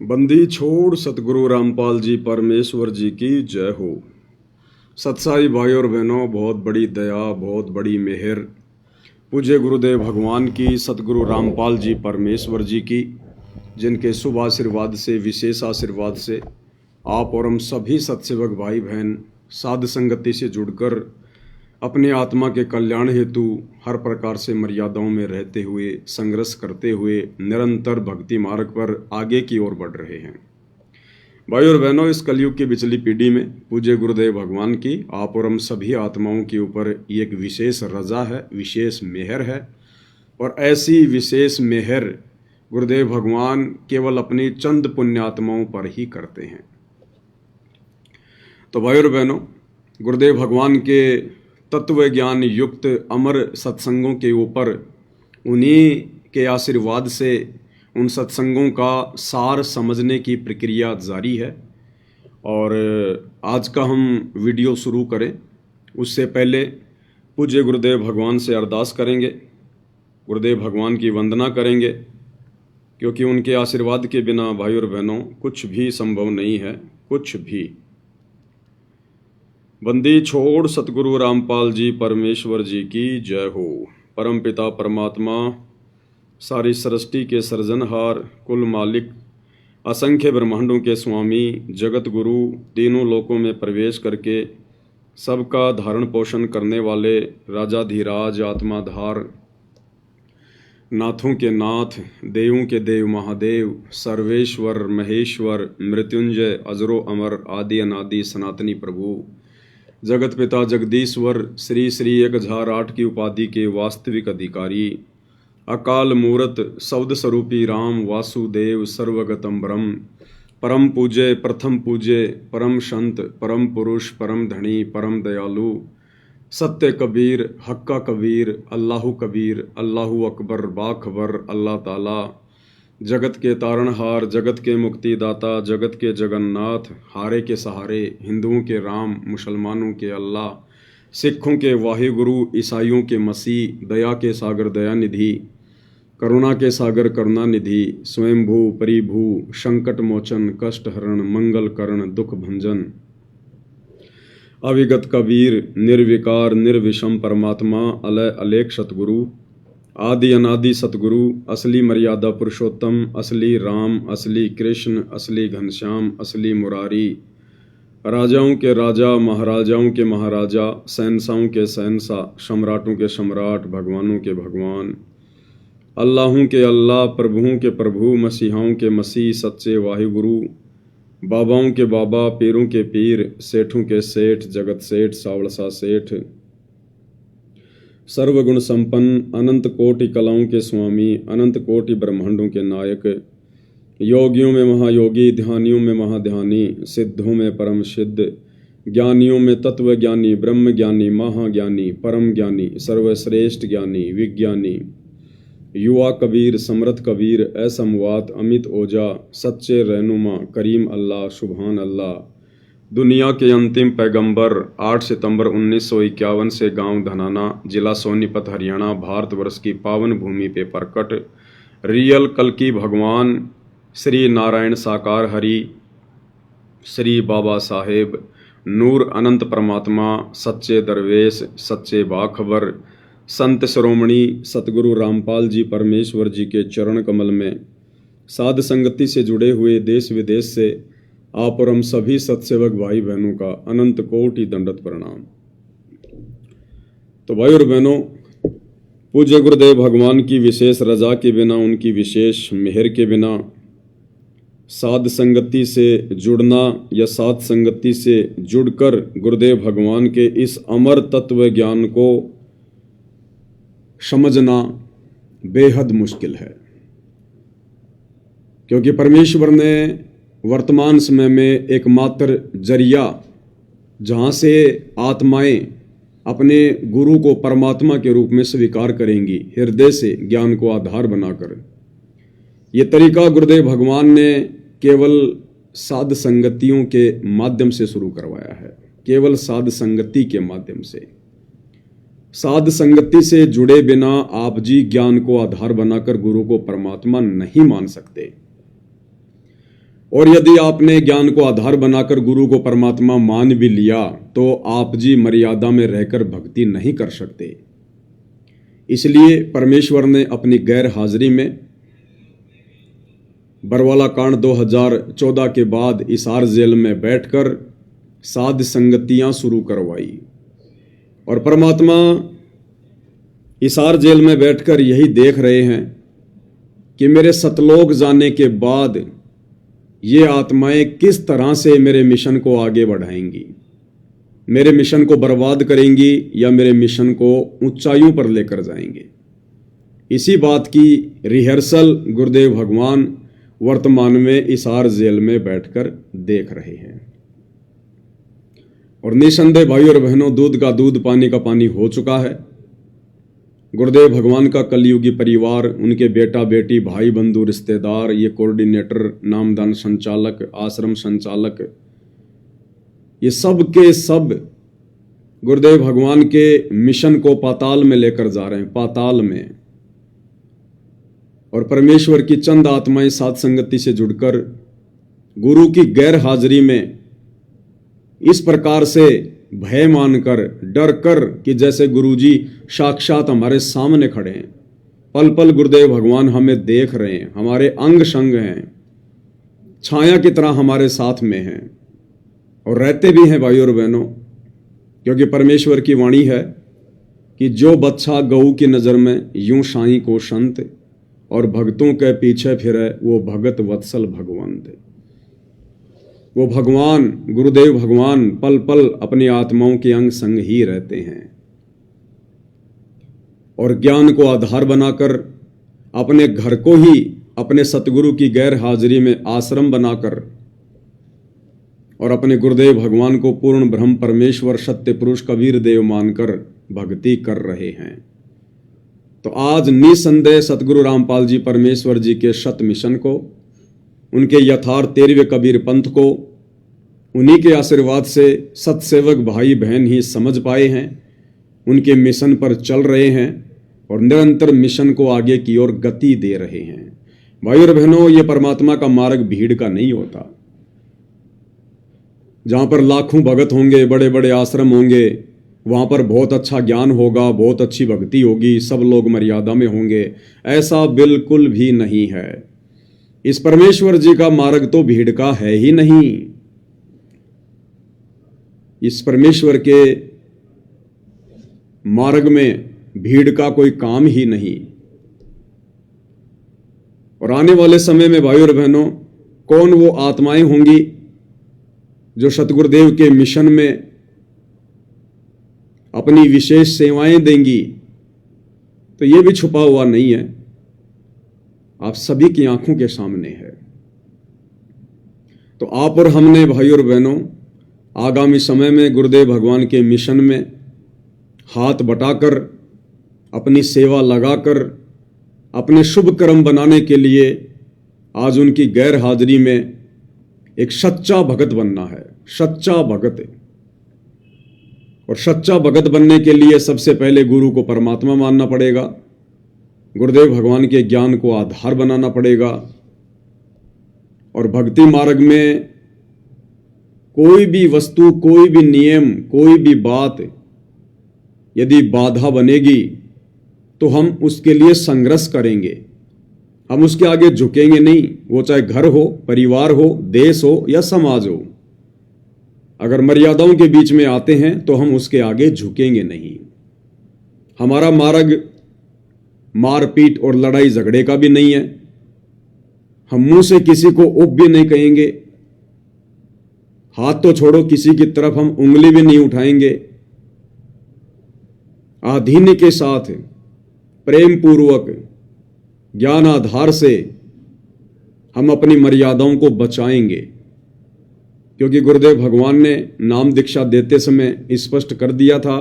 बंदी छोड़ सतगुरु रामपाल जी परमेश्वर जी की जय हो। सत्साई भाई और बहनों, बहुत बड़ी दया, बहुत बड़ी मेहर पूज्य गुरुदेव भगवान की, सतगुरु रामपाल जी परमेश्वर जी की, जिनके शुभ आशीर्वाद से, विशेष आशीर्वाद से आप और हम सभी सत्सेवक भाई बहन साध संगति से जुड़कर अपने आत्मा के कल्याण हेतु हर प्रकार से मर्यादाओं में रहते हुए, संघर्ष करते हुए निरंतर भक्ति मार्ग पर आगे की ओर बढ़ रहे हैं। भाई और बहनों, इस कलयुग की बिचली पीढ़ी में पूज्य गुरुदेव भगवान की आप और हम सभी आत्माओं के ऊपर एक विशेष रजा है, विशेष मेहर है। और ऐसी विशेष मेहर गुरुदेव भगवान केवल अपनी चंद पुण्यात्माओं पर ही करते हैं। तो भाई और बहनों, गुरुदेव भगवान के तत्व ज्ञान युक्त अमर सत्संगों के ऊपर उन्हीं के आशीर्वाद से उन सत्संगों का सार समझने की प्रक्रिया जारी है। और आज का हम वीडियो शुरू करें उससे पहले पूज्य गुरुदेव भगवान से अरदास करेंगे, गुरुदेव भगवान की वंदना करेंगे, क्योंकि उनके आशीर्वाद के बिना भाई और बहनों कुछ भी संभव नहीं है, कुछ भी। बंदी छोड़ सतगुरु रामपाल जी परमेश्वर जी की जय हो। परम पिता परमात्मा, सारी सृष्टि के सृजनहार, कुल मालिक, असंख्य ब्रह्मांडों के स्वामी, जगत गुरु, तीनों लोकों में प्रवेश करके सबका धारण पोषण करने वाले राजाधिराज, आत्माधार, नाथों के नाथ, देवों के देव महादेव, सर्वेश्वर महेश्वर, मृत्युंजय, अजरो अमर, आदि अनादि सनातनी प्रभु, जगत पिता जगदीश्वर, श्री श्री 1008 की उपाधि के वास्तविक अधिकारी, अकाल मूरत, शब्द स्वरूपी राम वासुदेव, सर्वगतम ब्रह्म, परम पूज्य, प्रथम पूज्य, परम संत, परम पुरुष, परम धनी, परम दयालु, सत्य कबीर, हक्का कबीर, अल्लाहु कबीर, अल्लाहु अकबर, बाखबर, अल्लाह ताला, जगत के तारणहार, जगत के मुक्तिदाता, जगत के जगन्नाथ, हारे के सहारे, हिंदुओं के राम, मुसलमानों के अल्लाह, सिखों के वाहिगुरु, ईसाइयों के मसीह, दया के सागर दयानिधि, करुणा के सागर करुणानिधि, स्वयंभू परिभू, संकट मोचन, कष्ट हरण, मंगल करण, दुख भंजन, अविगत कबीर, निर्विकार निर्विषम परमात्मा, अलय अलेख सतगुरु, आदि अनादि सतगुरु, असली मर्यादा पुरुषोत्तम, असली राम, असली कृष्ण, असली घनश्याम, असली मुरारी, राजाओं के राजा, महाराजाओं के महाराजा, शहंशाहों के शहंशाह, सम्राटों के सम्राट, भगवानों के भगवान, अल्लाहों के अल्लाह, प्रभुओं के प्रभु, मसीहाओं के मसीह, सच्चे वाहिगुरु, बाबाओं के बाबा, पीरों के पीर, सेठों के सेठ, जगत सेठ, सावड़सा सेठ, सर्वगुण संपन्न, अनंत कोटि कलाओं के स्वामी, अनंत कोटि ब्रह्मांडों के नायक, योगियों में महायोगी, ध्यानियों में महाध्यानी, सिद्धों में परम सिद्ध, ज्ञानियों में तत्व ज्ञानी, ब्रह्म ज्ञानी, महाज्ञानी, परम ज्ञानी, सर्वश्रेष्ठ ज्ञानी, विज्ञानी, युवा कबीर, समर्थ कबीर, असमवात, अमित ओजा, सच्चे रहनुमा, करीम अल्लाह, सुभान अल्लाह, दुनिया के अंतिम पैगंबर, 8 सितंबर 1951 से गांव धनाना, जिला सोनीपत, हरियाणा, भारतवर्ष की पावन भूमि पे प्रकट रियल कल्कि भगवान श्री नारायण साकार हरि, श्री बाबा साहेब, नूर अनंत परमात्मा, सच्चे दरवेश, सच्चे बाखबर, संत शिरोमणि सतगुरु रामपाल जी परमेश्वर जी के चरण कमल में साध संगति से जुड़े हुए देश विदेश से आप और हम सभी सत्सेवक भाई बहनों का अनंत कोटि दंडवत प्रणाम। तो भाई और बहनों, पूज्य गुरुदेव भगवान की विशेष रजा के बिना, उनकी विशेष मेहर के बिना साध संगति से जुड़ना या साध संगति से जुड़कर गुरुदेव भगवान के इस अमर तत्व ज्ञान को समझना बेहद मुश्किल है, क्योंकि परमेश्वर ने वर्तमान समय में एकमात्र जरिया जहाँ से आत्माएं अपने गुरु को परमात्मा के रूप में स्वीकार करेंगी, हृदय से ज्ञान को आधार बनाकर, ये तरीका गुरुदेव भगवान ने केवल साध संगतियों के माध्यम से शुरू करवाया है। केवल साध संगति के माध्यम से, साध संगति से जुड़े बिना आप जी ज्ञान को आधार बनाकर गुरु को परमात्मा नहीं मान सकते। और यदि आपने ज्ञान को आधार बनाकर गुरु को परमात्मा मान भी लिया तो आप जी मर्यादा में रहकर भक्ति नहीं कर सकते। इसलिए परमेश्वर ने अपनी गैर हाजिरी में बरवाला कांड 2014 के बाद हिसार जेल में बैठकर साध संगतियां शुरू करवाई और परमात्मा हिसार जेल में बैठकर यही देख रहे हैं कि मेरे सतलोक जाने के बाद ये आत्माएं किस तरह से मेरे मिशन को आगे बढ़ाएंगी, मेरे मिशन को बर्बाद करेंगी या मेरे मिशन को ऊंचाइयों पर लेकर जाएंगे। इसी बात की रिहर्सल गुरुदेव भगवान वर्तमान में हिसार जेल में बैठकर देख रहे हैं। और निसंदेह भाई और बहनों, दूध का दूध पानी का पानी हो चुका है। गुरुदेव भगवान का कलयुगी परिवार, उनके बेटा बेटी, भाई बंधु, रिश्तेदार, ये कोऑर्डिनेटर, नामदान संचालक, आश्रम संचालक, ये सब के सब गुरुदेव भगवान के मिशन को पाताल में लेकर जा रहे हैं, पाताल में। और परमेश्वर की चंद आत्माएं साथ संगति से जुड़कर गुरु की गैर हाजिरी में इस प्रकार से भय मानकर, डर कर कि जैसे गुरुजी साक्षात हमारे सामने खड़े हैं, पल पल गुरुदेव भगवान हमें देख रहे हैं, हमारे अंग संग हैं, छाया की तरह हमारे साथ में हैं और रहते भी हैं भाई और बहनों। क्योंकि परमेश्वर की वाणी है कि जो बच्चा गऊ की नज़र में यूं साईं को संत और भक्तों के पीछे फिरे वो भगत वत्सल भगवंत। वो भगवान गुरुदेव भगवान पल पल अपनी आत्माओं के अंग संग ही रहते हैं और ज्ञान को आधार बनाकर अपने घर को ही अपने सतगुरु की गैर हाजिरी में आश्रम बनाकर और अपने गुरुदेव भगवान को पूर्ण ब्रह्म परमेश्वर सत्य पुरुष कबीर देव मानकर भक्ति कर रहे हैं। तो आज निसंदेह सतगुरु रामपाल जी परमेश्वर जी के शत मिशन को, उनके यथार्थ 13वें कबीर पंथ को उन्हीं के आशीर्वाद से सतसेवक भाई बहन ही समझ पाए हैं, उनके मिशन पर चल रहे हैं और निरंतर मिशन को आगे की ओर गति दे रहे हैं। भाई और बहनों, ये परमात्मा का मार्ग भीड़ का नहीं होता, जहां पर लाखों भगत होंगे, बड़े बड़े आश्रम होंगे, वहां पर बहुत अच्छा ज्ञान होगा, बहुत अच्छी भक्ति होगी, सब लोग मर्यादा में होंगे। ऐसा बिल्कुल भी नहीं है। इस परमेश्वर जी का मार्ग तो भीड़ का है ही नहीं। इस परमेश्वर के मार्ग में भीड़ का कोई काम ही नहीं। और आने वाले समय में भाई और बहनों, कौन वो आत्माएं होंगी जो सतगुरुदेव के मिशन में अपनी विशेष सेवाएं देंगी, तो ये भी छुपा हुआ नहीं है, आप सभी की आंखों के सामने है। तो आप और हमने भाई और बहनों आगामी समय में गुरुदेव भगवान के मिशन में हाथ बटाकर, अपनी सेवा लगाकर, अपने शुभ कर्म बनाने के लिए आज उनकी गैर हाजिरी में एक सच्चा भगत बनना है। सच्चा भगत। और सच्चा भगत बनने के लिए सबसे पहले गुरु को परमात्मा मानना पड़ेगा, गुरुदेव भगवान के ज्ञान को आधार बनाना पड़ेगा। और भक्ति मार्ग में कोई भी वस्तु, कोई भी नियम, कोई भी बात यदि बाधा बनेगी तो हम उसके लिए संघर्ष करेंगे, हम उसके आगे झुकेंगे नहीं। वो चाहे घर हो, परिवार हो, देश हो या समाज हो, अगर मर्यादाओं के बीच में आते हैं तो हम उसके आगे झुकेंगे नहीं। हमारा मार्ग मारपीट और लड़ाई झगड़े का भी नहीं है। हम मुंह से किसी को उप भी नहीं कहेंगे, हाथ तो छोड़ो किसी की तरफ हम उंगली भी नहीं उठाएंगे। आधीन्य के साथ प्रेम पूर्वक ज्ञान आधार से हम अपनी मर्यादाओं को बचाएंगे। क्योंकि गुरुदेव भगवान ने नाम दीक्षा देते समय स्पष्ट कर दिया था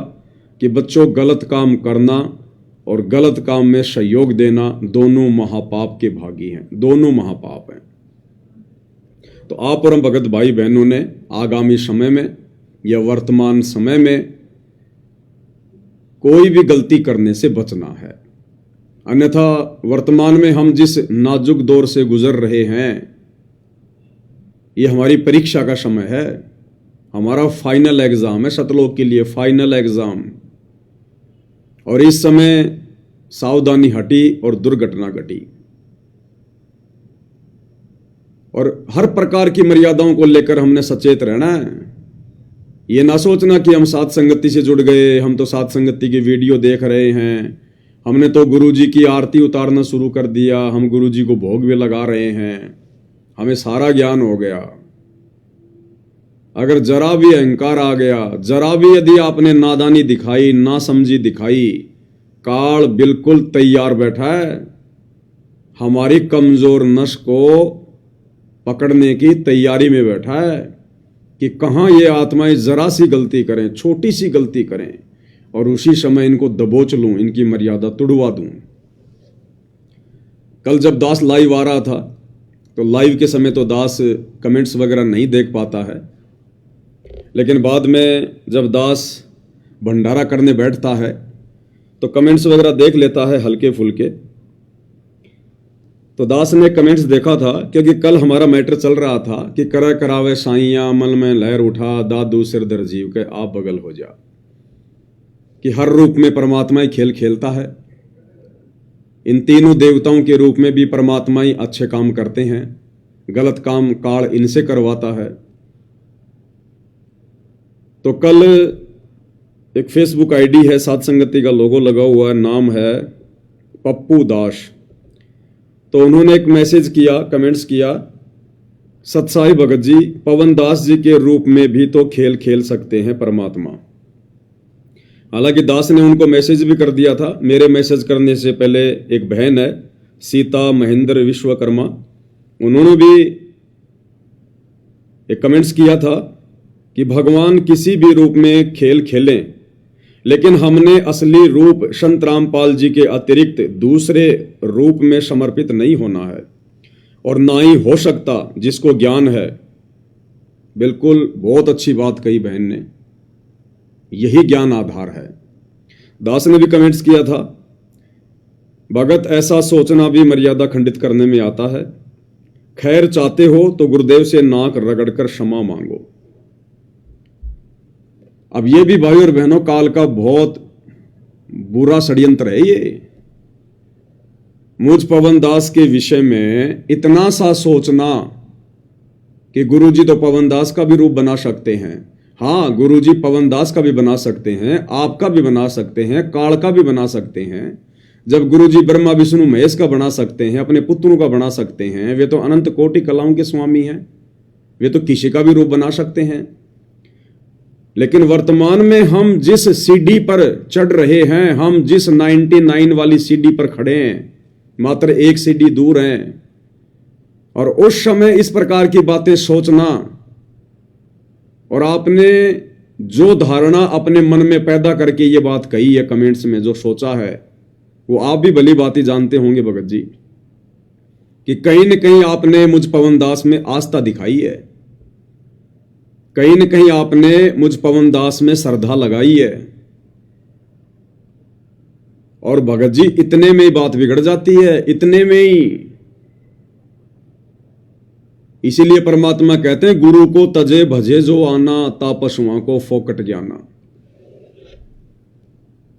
कि बच्चों, गलत काम करना और गलत काम में सहयोग देना दोनों महापाप के भागी हैं, दोनों महापाप हैं। तो आप और हम भगत भाई बहनों ने आगामी समय में या वर्तमान समय में कोई भी गलती करने से बचना है। अन्यथा वर्तमान में हम जिस नाजुक दौर से गुजर रहे हैं, ये हमारी परीक्षा का समय है, हमारा फाइनल एग्जाम है सतलोक के लिए, फाइनल एग्जाम। और इस समय सावधानी हटी और दुर्घटना घटी। और हर प्रकार की मर्यादाओं को लेकर हमने सचेत रहना है। ये ना सोचना कि हम सात संगति से जुड़ गए, हम तो सात संगति की वीडियो देख रहे हैं, हमने तो गुरुजी की आरती उतारना शुरू कर दिया, हम गुरुजी को भोग भी लगा रहे हैं, हमें सारा ज्ञान हो गया। अगर जरा भी अहंकार आ गया, जरा भी यदि आपने नादानी दिखाई, ना समझी दिखाई, काल बिल्कुल तैयार बैठा है हमारी कमजोर नस को पकड़ने की तैयारी में बैठा है कि कहां ये आत्माएं जरा सी गलती करें, छोटी सी गलती करें, और उसी समय इनको दबोच लूं, इनकी मर्यादा तुड़वा दूं। कल जब दास लाइव आ रहा था तो लाइव के समय तो दास कमेंट्स वगैरह नहीं देख पाता है, लेकिन बाद में जब दास भंडारा करने बैठता है तो कमेंट्स वगैरह देख लेता है हल्के फुल्के। तो दास ने कमेंट्स देखा था, क्योंकि कल हमारा मैटर चल रहा था कि कर करावे साइयां मन में लहर उठा, दादू सिर दर जीव के आप बगल हो जा, कि हर रूप में परमात्मा ही खेल खेलता है। इन तीनों देवताओं के रूप में भी परमात्मा ही अच्छे काम करते हैं, गलत काम काल इनसे करवाता है। तो कल एक फेसबुक आईडी है, सात संगति का लोगो लगा हुआ है, नाम है पप्पू दास। तो उन्होंने एक मैसेज किया, कमेंट्स किया, सतसाई भगत जी पवन दास जी के रूप में भी तो खेल खेल सकते हैं परमात्मा। हालांकि दास ने उनको मैसेज भी कर दिया था। मेरे मैसेज करने से पहले एक बहन है सीता महेंद्र विश्वकर्मा, उन्होंने भी एक कमेंट्स किया था कि भगवान किसी भी रूप में खेल खेलें, लेकिन हमने असली रूप संत रामपाल जी के अतिरिक्त दूसरे रूप में समर्पित नहीं होना है, और ना ही हो सकता जिसको ज्ञान है। बिल्कुल बहुत अच्छी बात कही बहन ने, यही ज्ञान आधार है। दास ने भी कमेंट्स किया था, भगत ऐसा सोचना भी मर्यादा खंडित करने में आता है, खैर चाहते हो तो गुरुदेव से नाक रगड़कर क्षमा मांगो। अब ये भी भाई और बहनों काल का बहुत बुरा षड्यंत्र है। ये मुझ पवन दास के विषय में इतना सा सोचना कि गुरुजी तो पवन दास का भी रूप बना सकते हैं। हाँ, गुरुजी पवन दास का भी बना सकते हैं, आपका भी बना सकते हैं, काल का भी बना सकते हैं। जब गुरुजी ब्रह्मा विष्णु महेश का बना सकते हैं, अपने पुत्रों का बना सकते हैं, वे तो अनंत कोटि कलाओं के स्वामी हैं, वे तो किसी का भी रूप बना सकते हैं। लेकिन वर्तमान में हम जिस सीढ़ी पर चढ़ रहे हैं, हम जिस 99 वाली सीढ़ी पर खड़े हैं, मात्र एक सीढ़ी दूर हैं। और उस समय इस प्रकार की बातें सोचना, और आपने जो धारणा अपने मन में पैदा करके ये बात कही है कमेंट्स में, जो सोचा है, वो आप भी भली बात जानते होंगे भगत जी, कि कहीं न कहीं आपने मुझ पवन दास में आस्था दिखाई है, कहीं न कहीं आपने मुझ पवन दास में श्रद्धा लगाई है। और भगत जी इतने में ही बात बिगड़ जाती है, इतने में ही। इसीलिए परमात्मा कहते हैं, गुरु को तजे भजे जो आना, तापसुआ को फोकट ज्ञाना।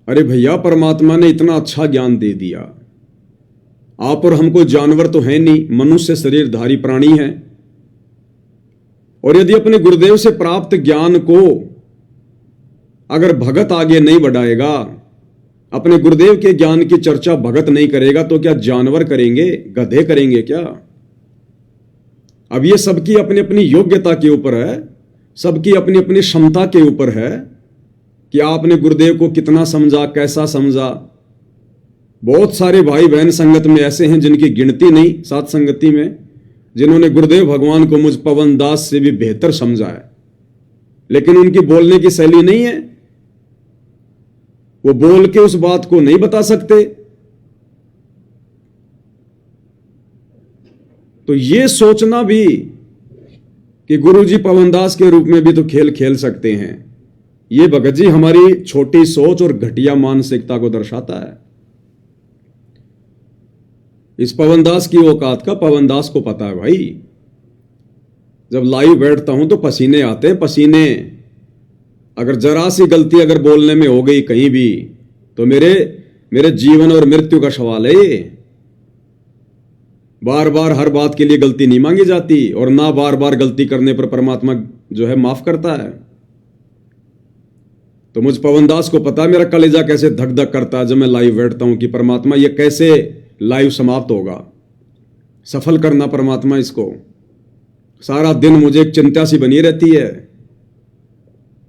अरे भैया, परमात्मा ने इतना अच्छा ज्ञान दे दिया, आप और हमको जानवर तो है नहीं, मनुष्य शरीरधारी प्राणी है। और यदि अपने गुरुदेव से प्राप्त ज्ञान को अगर भगत आगे नहीं बढ़ाएगा, अपने गुरुदेव के ज्ञान की चर्चा भगत नहीं करेगा, तो क्या जानवर करेंगे, गधे करेंगे क्या? अब ये सबकी अपनी अपनी योग्यता के ऊपर है, सबकी अपनी अपनी क्षमता के ऊपर है कि आपने गुरुदेव को कितना समझा, कैसा समझा। बहुत सारे भाई बहन संगत में ऐसे हैं जिनकी गिनती नहीं, सात संगति में, जिन्होंने गुरुदेव भगवान को मुझ पवन दास से भी बेहतर समझा है, लेकिन उनकी बोलने की शैली नहीं है, वो बोल के उस बात को नहीं बता सकते। तो ये सोचना भी कि गुरुजी पवन दास के रूप में भी तो खेल खेल सकते हैं, ये भगत जी हमारी छोटी सोच और घटिया मानसिकता को दर्शाता है। इस पवन दास की औकात का पवन दास को पता है भाई। जब लाइव बैठता हूं तो पसीने आते हैं, पसीने। अगर जरा सी गलती अगर बोलने में हो गई कहीं भी तो मेरे जीवन और मृत्यु का सवाल है ये। बार बार हर बात के लिए गलती नहीं मांगी जाती, और ना बार बार गलती करने पर परमात्मा जो है माफ करता है। तो मुझ पवन दास को पता है मेरा कलेजा कैसे धक धक करता है जब मैं लाइव बैठता हूं कि परमात्मा ये कैसे लाइव समाप्त होगा, सफल करना परमात्मा इसको। सारा दिन मुझे एक चिंता सी बनी रहती है,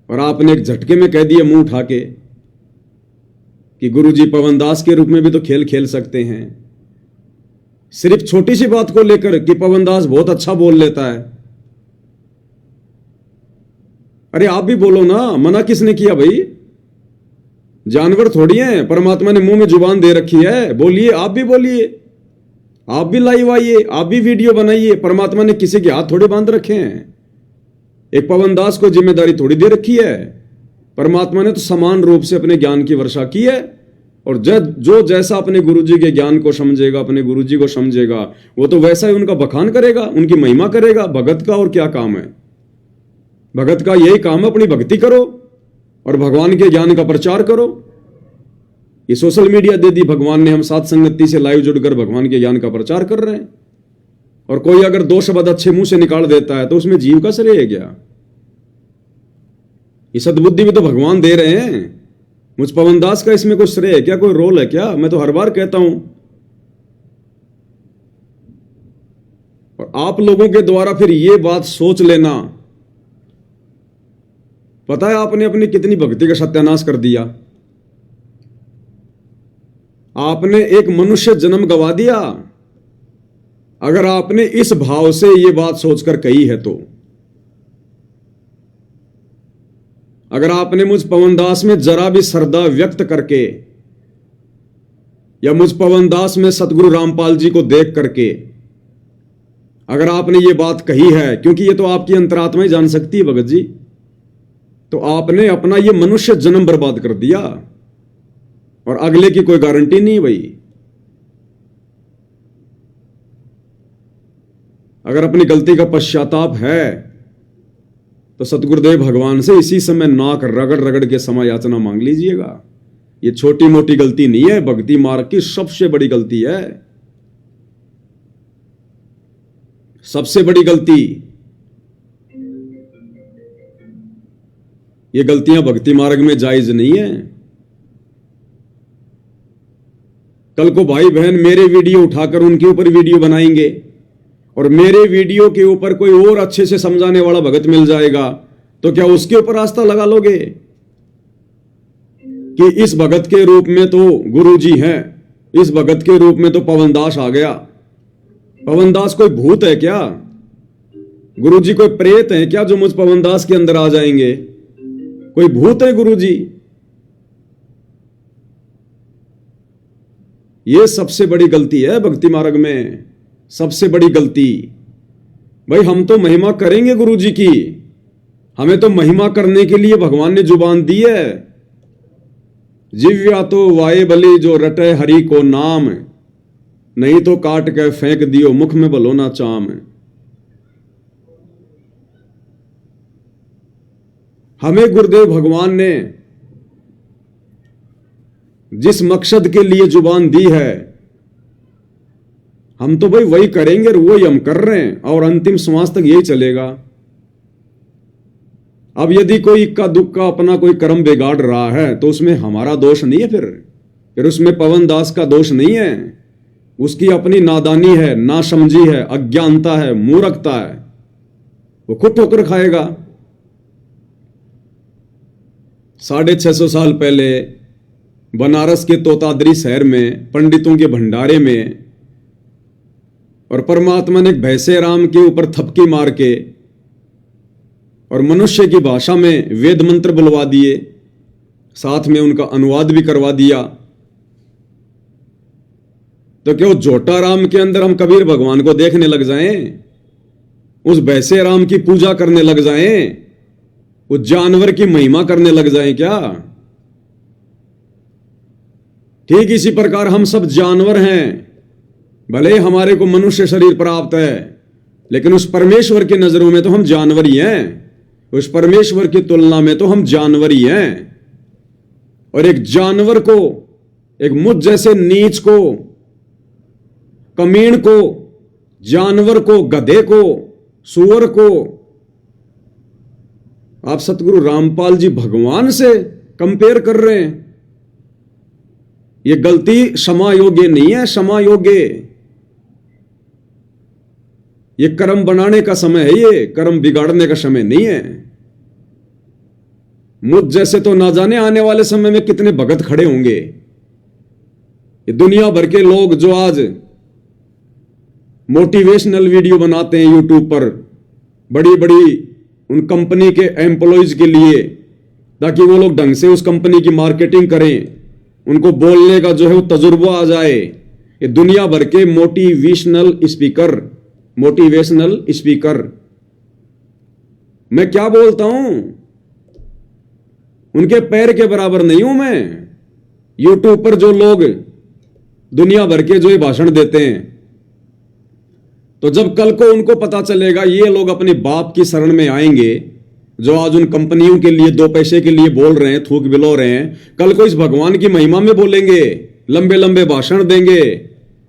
और आपने एक झटके में कह दिया मुंह उठा के कि गुरुजी पवन दास के रूप में भी तो खेल खेल सकते हैं। सिर्फ छोटी सी बात को लेकर कि पवन दास बहुत अच्छा बोल लेता है। अरे आप भी बोलो ना, मना किसने किया भाई? जानवर थोड़ी हैं, परमात्मा ने मुंह में जुबान दे रखी है, बोलिए, आप भी बोलिए, आप भी लाइव आइए, आप भी वीडियो बनाइए। परमात्मा ने किसी के हाथ थोड़े बांध रखे हैं, एक पवन दास को जिम्मेदारी थोड़ी दे रखी है। परमात्मा ने तो समान रूप से अपने ज्ञान की वर्षा की है, और जो जैसा अपने गुरुजी के ज्ञान को समझेगा, अपने गुरुजी को समझेगा, वो तो वैसा ही उनका बखान करेगा, उनकी महिमा करेगा। भगत का और क्या काम है? भगत का यही काम है, अपनी भक्ति करो और भगवान के ज्ञान का प्रचार करो। ये सोशल मीडिया दे दी भगवान ने, हम साथ संगति से लाइव जुड़कर भगवान के ज्ञान का प्रचार कर रहे हैं। और कोई अगर दो शब्द अच्छे मुंह से निकाल देता है तो उसमें जीव का श्रेय है क्या? ये सद्बुद्धि भी तो भगवान दे रहे हैं। मुझ पवन दास का इसमें कोई श्रेय है क्या, कोई रोल है क्या? मैं तो हर बार कहता हूं, और आप लोगों के द्वारा फिर ये बात सोच लेना, पता है आपने अपनी कितनी भक्ति का सत्यानाश कर दिया। आपने एक मनुष्य जन्म गवा दिया, अगर आपने इस भाव से ये बात सोचकर कही है तो। अगर आपने मुझ पवन दास में जरा भी श्रद्धा व्यक्त करके, या मुझ पवन दास में सतगुरु रामपाल जी को देख करके अगर आपने ये बात कही है, क्योंकि ये तो आपकी अंतरात्मा ही जान सकती है भगत जी, तो आपने अपना ये मनुष्य जन्म बर्बाद कर दिया, और अगले की कोई गारंटी नहीं भाई। अगर अपनी गलती का पश्चाताप है तो सतगुरुदेव भगवान से इसी समय नाक रगड़ रगड़ के क्षमा याचना मांग लीजिएगा। ये छोटी मोटी गलती नहीं है, भक्ति मार्ग की सबसे बड़ी गलती है, सबसे बड़ी गलती। ये गलतियां भक्ति मार्ग में जायज नहीं है। कल को भाई बहन मेरे वीडियो उठाकर उनके ऊपर वीडियो बनाएंगे, और मेरे वीडियो के ऊपर कोई और अच्छे से समझाने वाला भगत मिल जाएगा, तो क्या उसके ऊपर आस्था लगा लोगे कि इस भगत के रूप में तो गुरु जी हैं, इस भगत के रूप में तो पवन दास आ गया? पवन दास कोई भूत है क्या? गुरु जी कोई प्रेत है क्या जो मुझ पवन दास के अंदर आ जाएंगे? कोई भूत है गुरु जी? ये सबसे बड़ी गलती है भक्ति मार्ग में, सबसे बड़ी गलती। भाई हम तो महिमा करेंगे गुरु जी की, हमें तो महिमा करने के लिए भगवान ने जुबान दी है। जिव्या तो वाये बलि जो रटे हरि को नाम, नहीं तो काट के फेंक दियो मुख में भलो ना चाम। हमें गुरुदेव भगवान ने जिस मकसद के लिए जुबान दी है, हम तो भाई वही करेंगे, और वही हम कर रहे हैं, और अंतिम श्वास तक यही चलेगा। अब यदि कोई इक्का दुक्का अपना कोई कर्म बिगाड़ रहा है तो उसमें हमारा दोष नहीं है, फिर उसमें पवन दास का दोष नहीं है। उसकी अपनी नादानी है, नासमझी है, अज्ञानता है, मूर्खता है, वो खुद ठोकर खाएगा। 650 साल पहले बनारस के तोतादरी शहर में पंडितों के भंडारे में, और परमात्मा ने एक भैंसे राम के ऊपर थपकी मार के और मनुष्य की भाषा में वेद मंत्र बुलवा दिए, साथ में उनका अनुवाद भी करवा दिया। तो क्या झोटा राम के अंदर हम कबीर भगवान को देखने लग जाएं, उस भैंसे राम की पूजा करने लग जाएं, उस जानवर की महिमा करने लग जाएं क्या? ठीक इसी प्रकार हम सब जानवर हैं, भले हमारे को मनुष्य शरीर प्राप्त है, लेकिन उस परमेश्वर की नजरों में तो हम जानवर ही हैं। उस परमेश्वर की तुलना में तो हम जानवर ही हैं। और एक जानवर को, एक मुझ जैसे नीच को, कमीण को, जानवर को, गधे को, सुअर को आप सतगुरु रामपाल जी भगवान से कंपेयर कर रहे हैं। यह गलती क्षमा योग्य नहीं है, क्षमा योग्य। यह कर्म बनाने का समय है, ये कर्म बिगाड़ने का समय नहीं है। मुझ जैसे तो ना जाने आने वाले समय में कितने भगत खड़े होंगे। ये दुनिया भर के लोग जो आज मोटिवेशनल वीडियो बनाते हैं यूट्यूब पर, बड़ी बड़ी उन कंपनी के एम्प्लॉयज के लिए, ताकि वो लोग ढंग से उस कंपनी की मार्केटिंग करें, उनको बोलने का जो है वो तजुर्बा आ जाए। ये दुनिया भर के मोटिवेशनल स्पीकर मैं क्या बोलता हूं, उनके पैर के बराबर नहीं हूं मैं। यूट्यूब पर जो लोग दुनिया भर के जो ये भाषण देते हैं, तो जब कल को उनको पता चलेगा ये लोग अपने बाप की शरण में आएंगे, जो आज उन कंपनियों के लिए दो पैसे के लिए बोल रहे हैं, थूक बिलो रहे हैं, कल को इस भगवान की महिमा में बोलेंगे, लंबे लंबे भाषण देंगे,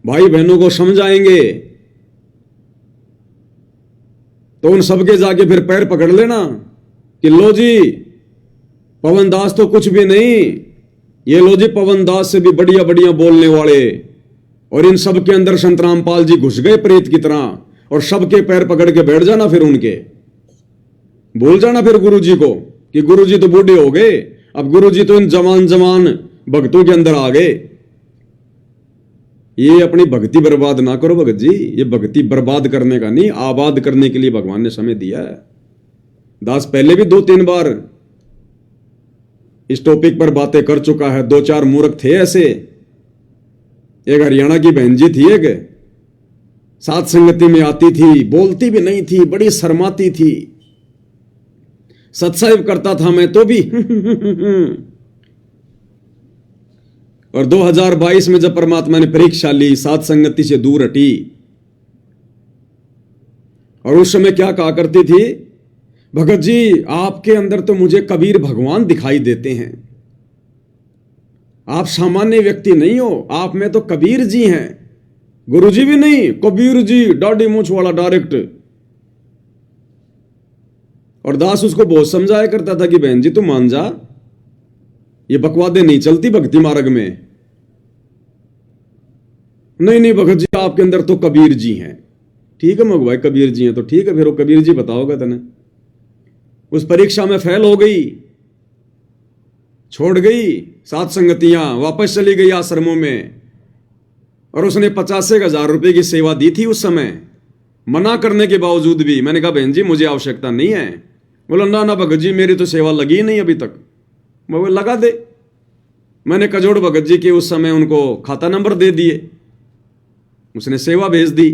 भाई बहनों को समझाएंगे, तो उन सबके जाके फिर पैर पकड़ लेना कि लो जी पवन दास तो कुछ भी नहीं, ये लो जी पवन दास से भी बढ़िया बढ़िया बोलने वाले। और इन सब के अंदर संत रामपाल जी घुस गए प्रेत की तरह, और सबके पैर पकड़ के बैठ जाना, फिर उनके भूल जाना फिर गुरु जी को कि गुरु जी तो बूढ़े हो गए, अब गुरु जी तो इन जवान भक्तों के अंदर आ गए। ये अपनी भक्ति बर्बाद ना करो भगत जी, ये भक्ति बर्बाद करने का नहीं, आबाद करने के लिए भगवान ने समय दिया है। दास पहले भी 2-3 बार इस टॉपिक पर बातें कर चुका है। 2-4 मूर्ख थे ऐसे। एक हरियाणा की बहन जी थी, एक साथ संगति में आती थी, बोलती भी नहीं थी, बड़ी शर्माती थी, सत्संग करता था मैं तो भी और 2022 में जब परमात्मा ने परीक्षा ली, साथ संगति से दूर हटी, और उस समय क्या कहा करती थी, भगत जी आपके अंदर तो मुझे कबीर भगवान दिखाई देते हैं, आप सामान्य व्यक्ति नहीं हो, आप में तो कबीर जी हैं, गुरु जी भी नहीं, कबीर जी, दाढ़ी मूंछ वाला डायरेक्ट। और दास उसको बहुत समझाया करता था कि बहन जी तू मान जा, ये बकवादे नहीं चलती भक्ति मार्ग में। नहीं भगत जी आपके अंदर तो कबीर जी हैं। ठीक है मग भाई, कबीर जी हैं तो ठीक है, फिर वो कबीर जी बताओगे तने। उस परीक्षा में फेल हो गई, छोड़ गई सात संगतियां, वापस चली गई आश्रमों में, और उसने 85,000 रुपए की सेवा दी थी उस समय। मना करने के बावजूद भी मैंने कहा बहन जी मुझे आवश्यकता नहीं है। बोला ना भगत जी मेरी तो सेवा लगी नहीं अभी तक। मैं बोला लगा दे। मैंने कजोड़ भगत जी के उस समय उनको खाता नंबर दे दिए, उसने सेवा भेज दी।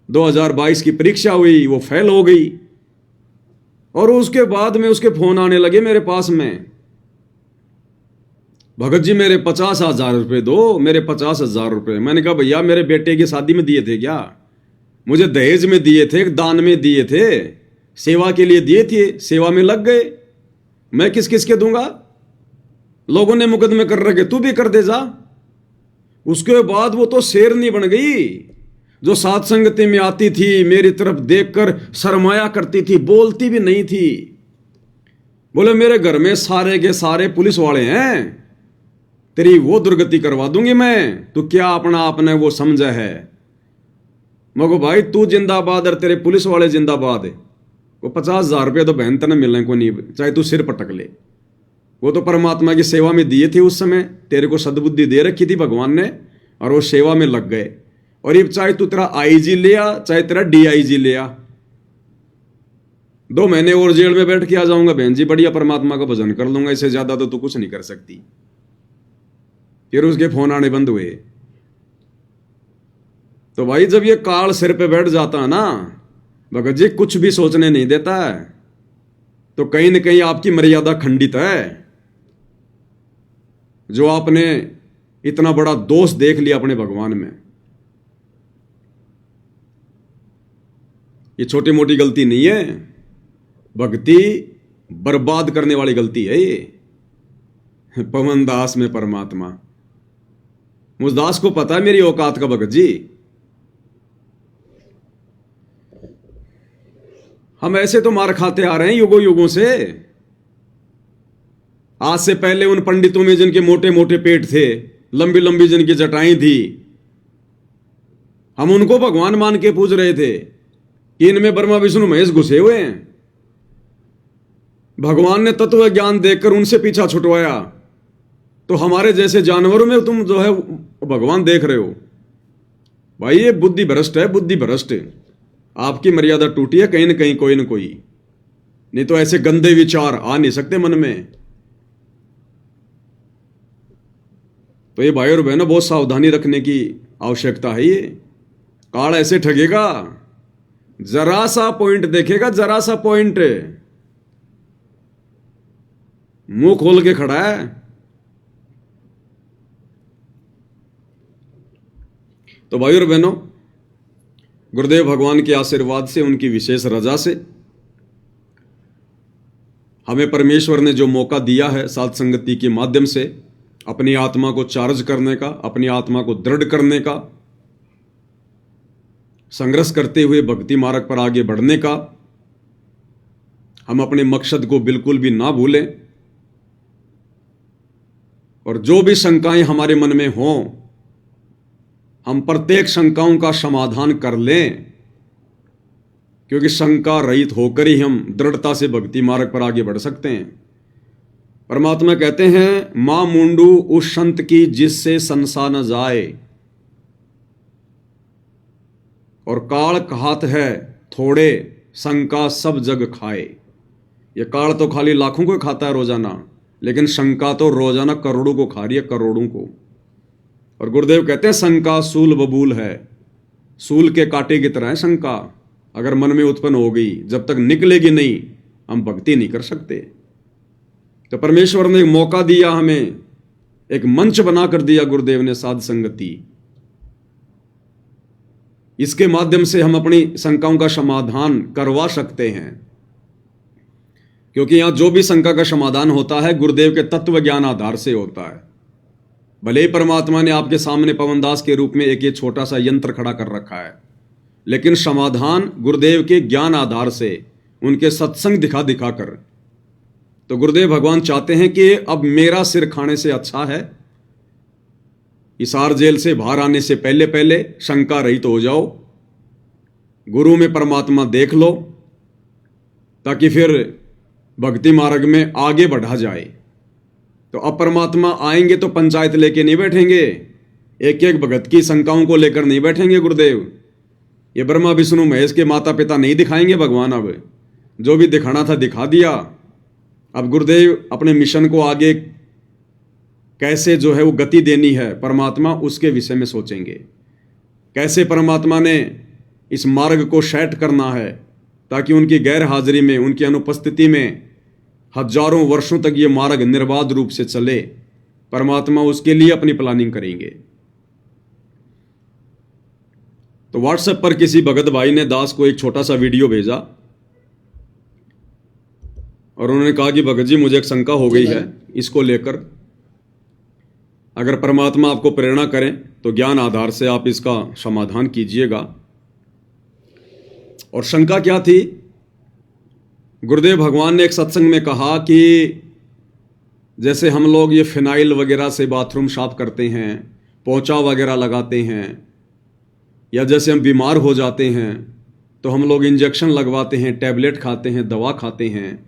2022 की परीक्षा हुई, वो फेल हो गई, और उसके बाद में उसके फोन आने लगे मेरे पास में, भगत जी मेरे 50,000 रुपए दो, मेरे 50,000 रुपए। मैंने कहा भैया मेरे बेटे की शादी में दिए थे क्या? मुझे दहेज में दिए थे, दान में दिए थे, सेवा के लिए दिए थे, सेवा में लग गए, मैं किस किस के दूंगा? लोगों ने मुकदमे कर रखे, तू भी कर दे जा। उसके बाद वो तो शेरनी बन गई, जो सात संगति में आती थी, मेरी तरफ देखकर शर्माया करती थी, बोलती भी नहीं थी। बोले मेरे घर में सारे के सारे पुलिस वाले हैं, तेरी वो दुर्गति करवा दूंगी मैं, तू क्या अपना आपने वो समझा है? मगो भाई तू जिंदाबाद और तेरे पुलिस वाले जिंदाबाद है। वो 50,000 रुपये तो बहन तने मिलने को नहीं, चाहे तू सिर पटक ले। वो तो परमात्मा की सेवा में दिए थे उस समय, तेरे को सद्बुद्धि दे रखी थी भगवान ने, और वो सेवा में लग गए। और ये चाहे तू तेरा आईजी ले आ, चाहे तेरा डीआईजी ले आ, 2 महीने और जेल में बैठ के आ जाऊंगा बहन जी, बढ़िया परमात्मा का भजन कर लूंगा, इससे ज्यादा तो तू कुछ नहीं कर सकती। फिर उसके फोन आने बंद हुए। तो भाई जब ये काल सिर पे बैठ जाता है ना, भगत जी कुछ भी सोचने नहीं देता है, तो कहीं न कहीं आपकी मर्यादा खंडित है। जो आपने इतना बड़ा दोष देख लिया अपने भगवान में। ये छोटी मोटी गलती नहीं है, भक्ति बर्बाद करने वाली गलती है ये। पवन दास में परमात्मा, मुझ दास को पता है मेरी औकात का भगत जी। हम ऐसे तो मार खाते आ रहे हैं युगों युगों से। आज से पहले उन पंडितों में जिनके मोटे मोटे पेट थे, लंबी लंबी जिनकी जटाएं थी, हम उनको भगवान मान के पूज रहे थे कि इनमें ब्रह्मा विष्णु महेश घुसे हुए हैं। भगवान ने तत्व ज्ञान देकर उनसे पीछा छुटवाया, तो हमारे जैसे जानवरों में तुम जो है भगवान देख रहे हो। भाई ये बुद्धि भ्रष्ट है, बुद्धि भ्रष्ट। आपकी मर्यादा टूटी है कहीं न कोई, नहीं तो ऐसे गंदे विचार आ नहीं सकते मन में। तो ये भाई और बहनों बहुत सावधानी रखने की आवश्यकता है। ये काल ऐसे ठगेगा, जरा सा पॉइंट देखेगा, जरा सा पॉइंट, मुंह खोल के खड़ा है। तो भाई और बहनों, गुरुदेव भगवान के आशीर्वाद से, उनकी विशेष रजा से हमें परमेश्वर ने जो मौका दिया है साध संगति के माध्यम से अपनी आत्मा को चार्ज करने का, अपनी आत्मा को दृढ़ करने का, संघर्ष करते हुए भक्ति मार्ग पर आगे बढ़ने का, हम अपने मकसद को बिल्कुल भी ना भूलें। और जो भी शंकाएं हमारे मन में हों, हम प्रत्येक शंकाओं का समाधान कर लें, क्योंकि शंका रहित होकर ही हम दृढ़ता से भक्ति मार्ग पर आगे बढ़ सकते हैं। परमात्मा कहते हैं, मां मुंडू उस संत की जिससे संसा न जाए, और काल कहात है थोड़े शंका सब जग खाए। ये काल तो खाली लाखों को खाता है रोजाना, लेकिन शंका तो रोजाना करोड़ों को खा रही है, करोड़ों को। और गुरुदेव कहते हैं शंका सूल बबूल है, सूल के कांटे की तरह है शंका। अगर मन में उत्पन्न हो गई, जब तक निकलेगी नहीं, हम भक्ति नहीं कर सकते। तो परमेश्वर ने एक मौका दिया, हमें एक मंच बनाकर दिया गुरुदेव ने, साध संगति। इसके माध्यम से हम अपनी शंकाओं का समाधान करवा सकते हैं, क्योंकि यहां जो भी शंका का समाधान होता है गुरुदेव के तत्व ज्ञान आधार से होता है। भले ही परमात्मा ने आपके सामने पवनदास के रूप में एक ये छोटा सा यंत्र खड़ा कर रखा है, लेकिन समाधान गुरुदेव के ज्ञान आधार से, उनके सत्संग दिखा दिखा कर। तो गुरुदेव भगवान चाहते हैं कि अब मेरा सिर खाने से अच्छा है, हिसार जेल से बाहर आने से पहले पहले शंका रहित हो जाओ, गुरु में परमात्मा देख लो, ताकि फिर भक्ति मार्ग में आगे बढ़ा जाए। तो अब परमात्मा आएंगे तो पंचायत लेके नहीं बैठेंगे, एक एक भगत की शंकाओं को लेकर नहीं बैठेंगे गुरुदेव। ये ब्रह्मा विष्णु महेश के माता पिता नहीं दिखाएंगे भगवान, अब जो भी दिखाना था दिखा दिया। अब गुरुदेव अपने मिशन को आगे कैसे जो है वो गति देनी है, परमात्मा उसके विषय में सोचेंगे। कैसे परमात्मा ने इस मार्ग को सेट करना है, ताकि उनकी गैर हाजिरी में, उनकी अनुपस्थिति में हजारों वर्षों तक ये मार्ग निर्बाध रूप से चले, परमात्मा उसके लिए अपनी प्लानिंग करेंगे। तो व्हाट्सएप पर किसी भगत भाई ने दास को एक छोटा सा वीडियो भेजा और उन्होंने कहा कि भगत जी मुझे एक शंका हो गई है, इसको लेकर अगर परमात्मा आपको प्रेरणा करें तो ज्ञान आधार से आप इसका समाधान कीजिएगा। और शंका क्या थी? गुरुदेव भगवान ने एक सत्संग में कहा कि जैसे हम लोग ये फिनाइल वगैरह से बाथरूम साफ करते हैं, पोंछा वगैरह लगाते हैं, या जैसे हम बीमार हो जाते हैं तो हम लोग इंजेक्शन लगवाते हैं, टैबलेट खाते हैं, दवा खाते हैं,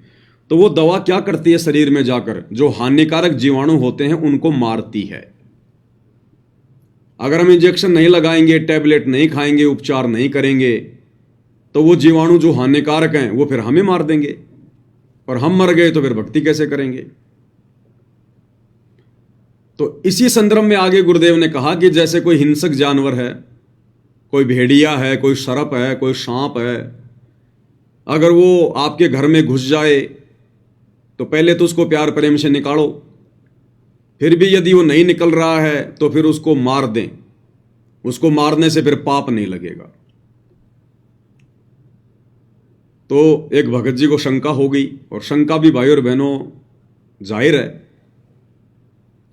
तो वो दवा क्या करती है शरीर में जाकर, जो हानिकारक जीवाणु होते हैं उनको मारती है। अगर हम इंजेक्शन नहीं लगाएंगे, टैबलेट नहीं खाएंगे, उपचार नहीं करेंगे, तो वो जीवाणु जो हानिकारक हैं वो फिर हमें मार देंगे, और हम मर गए तो फिर भक्ति कैसे करेंगे। तो इसी संदर्भ में आगे गुरुदेव ने कहा कि जैसे कोई हिंसक जानवर है, कोई भेड़िया है, कोई सर्प है, कोई सांप है, अगर वो आपके घर में घुस जाए तो पहले तो उसको प्यार प्रेम से निकालो, फिर भी यदि वो नहीं निकल रहा है तो फिर उसको मार दें। उसको मारने से फिर पाप नहीं लगेगा। तो एक भगत जी को शंका हो गई, और शंका भी भाई और बहनों जाहिर है,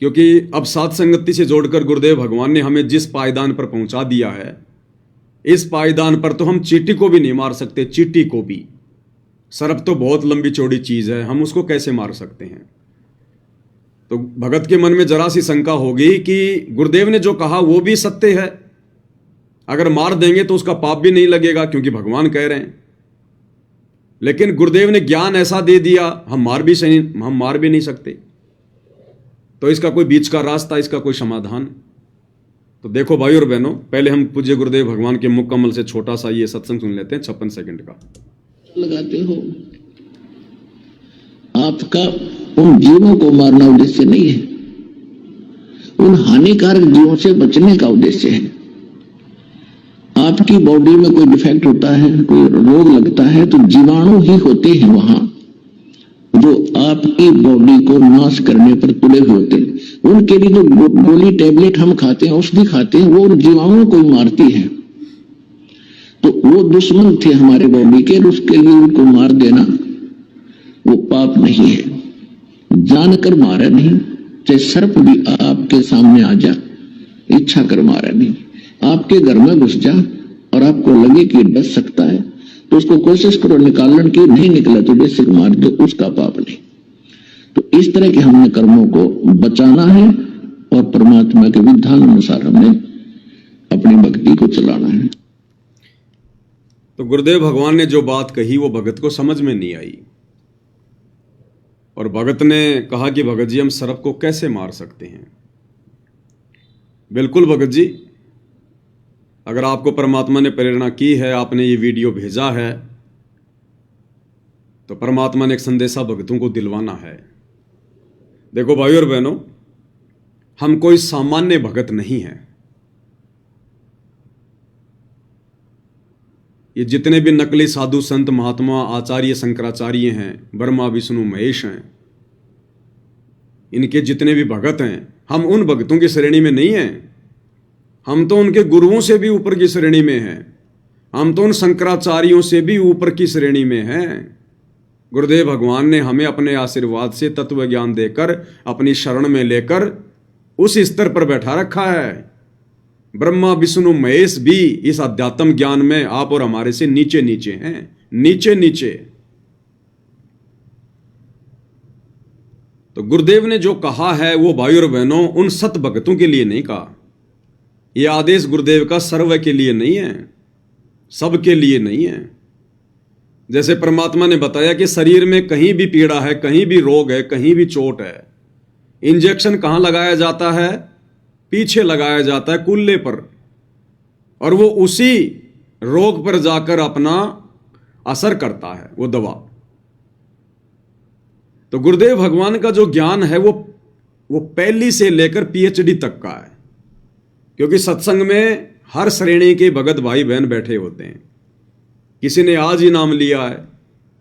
क्योंकि अब साथ संगति से जोड़कर गुरुदेव भगवान ने हमें जिस पायदान पर पहुंचा दिया है, इस पायदान पर तो हम चींटी को भी नहीं मार सकते, चींटी को भी। सर्प तो बहुत लंबी चौड़ी चीज है, हम उसको कैसे मार सकते हैं। तो भगत के मन में जरा सी शंका होगी कि गुरुदेव ने जो कहा वो भी सत्य है, अगर मार देंगे तो उसका पाप भी नहीं लगेगा क्योंकि भगवान कह रहे हैं। लेकिन गुरुदेव ने ज्ञान ऐसा दे दिया, हम मार भी नहीं सकते। तो इसका कोई बीच का रास्ता, इसका कोई समाधान। तो देखो भाई और बहनों, पहले हम पूज्य गुरुदेव भगवान के मुख कमल से छोटा सा ये सत्संग सुन लेते हैं 56 सेकंड का। लगाते हो, आपका उन जीवों को मारना उद्देश्य नहीं है, उन हानिकारक जीवों से बचने का उद्देश्य है। आपकी बॉडी में कोई डिफेक्ट होता है, कोई रोग लगता है, तो जीवाणु ही होते हैं वहां जो आपकी बॉडी को नाश करने पर तुले हुए होते हैं। उनके लिए जो गोली टैबलेट हम खाते हैं, औषधि खाते हैं, वो उन जीवाणुओं को ही मारती है। तो वो दुश्मन थे हमारे बॉडी के, और उसके लिए उनको मार देना वो पाप नहीं है। जानकर मारा नहीं, चाहे सर्प भी आपके सामने आ जा, इच्छा कर मारा नहीं। आपके घर में घुस जा और आपको लगे कि डस सकता है, तो उसको कोशिश करो निकालने की, नहीं निकला तो बेसिक मार दो, उसका पाप नहीं। तो इस तरह के हमने कर्मों को बचाना है और परमात्मा के विधान अनुसार हमने अपनी भक्ति को चलाना है। तो गुरुदेव भगवान ने जो बात कही वो भगत को समझ में नहीं आई, और भगत ने कहा कि भगत जी हम सर्प को कैसे मार सकते हैं। बिल्कुल भगत जी, अगर आपको परमात्मा ने प्रेरणा की है, आपने ये वीडियो भेजा है, तो परमात्मा ने एक संदेशा भक्तों को दिलवाना है। देखो भाई और बहनों, हम कोई सामान्य भगत नहीं हैं। ये जितने भी नकली साधु संत महात्मा आचार्य शंकराचार्य हैं, ब्रह्मा विष्णु महेश हैं, इनके जितने भी भगत हैं, हम उन भक्तों की श्रेणी में नहीं हैं। हम तो उनके गुरुओं से भी ऊपर की श्रेणी में हैं। हम तो उन शंकराचार्यों से भी ऊपर की श्रेणी में हैं। गुरुदेव भगवान ने हमें अपने आशीर्वाद से तत्व ज्ञान देकर, अपनी शरण में लेकर उस स्तर पर बैठा रखा है। ब्रह्मा विष्णु महेश भी इस अध्यात्म ज्ञान में आप और हमारे से नीचे नीचे हैं, नीचे नीचे। तो गुरुदेव ने जो कहा है वो भाई और बहनों उन सत भक्तों के लिए नहीं कहा। यह आदेश गुरुदेव का सर्व के लिए नहीं है, सबके लिए नहीं है। जैसे परमात्मा ने बताया कि शरीर में कहीं भी पीड़ा है, कहीं भी रोग है, कहीं भी चोट है, इंजेक्शन कहां लगाया जाता है? पीछे लगाया जाता है, कुल्ले पर, और वो उसी रोग पर जाकर अपना असर करता है वो दवा। तो गुरुदेव भगवान का जो ज्ञान है वो पहली से लेकर पीएचडी तक का है, क्योंकि सत्संग में हर श्रेणी के भगत भाई बहन बैठे होते हैं। किसी ने आज ही नाम लिया है,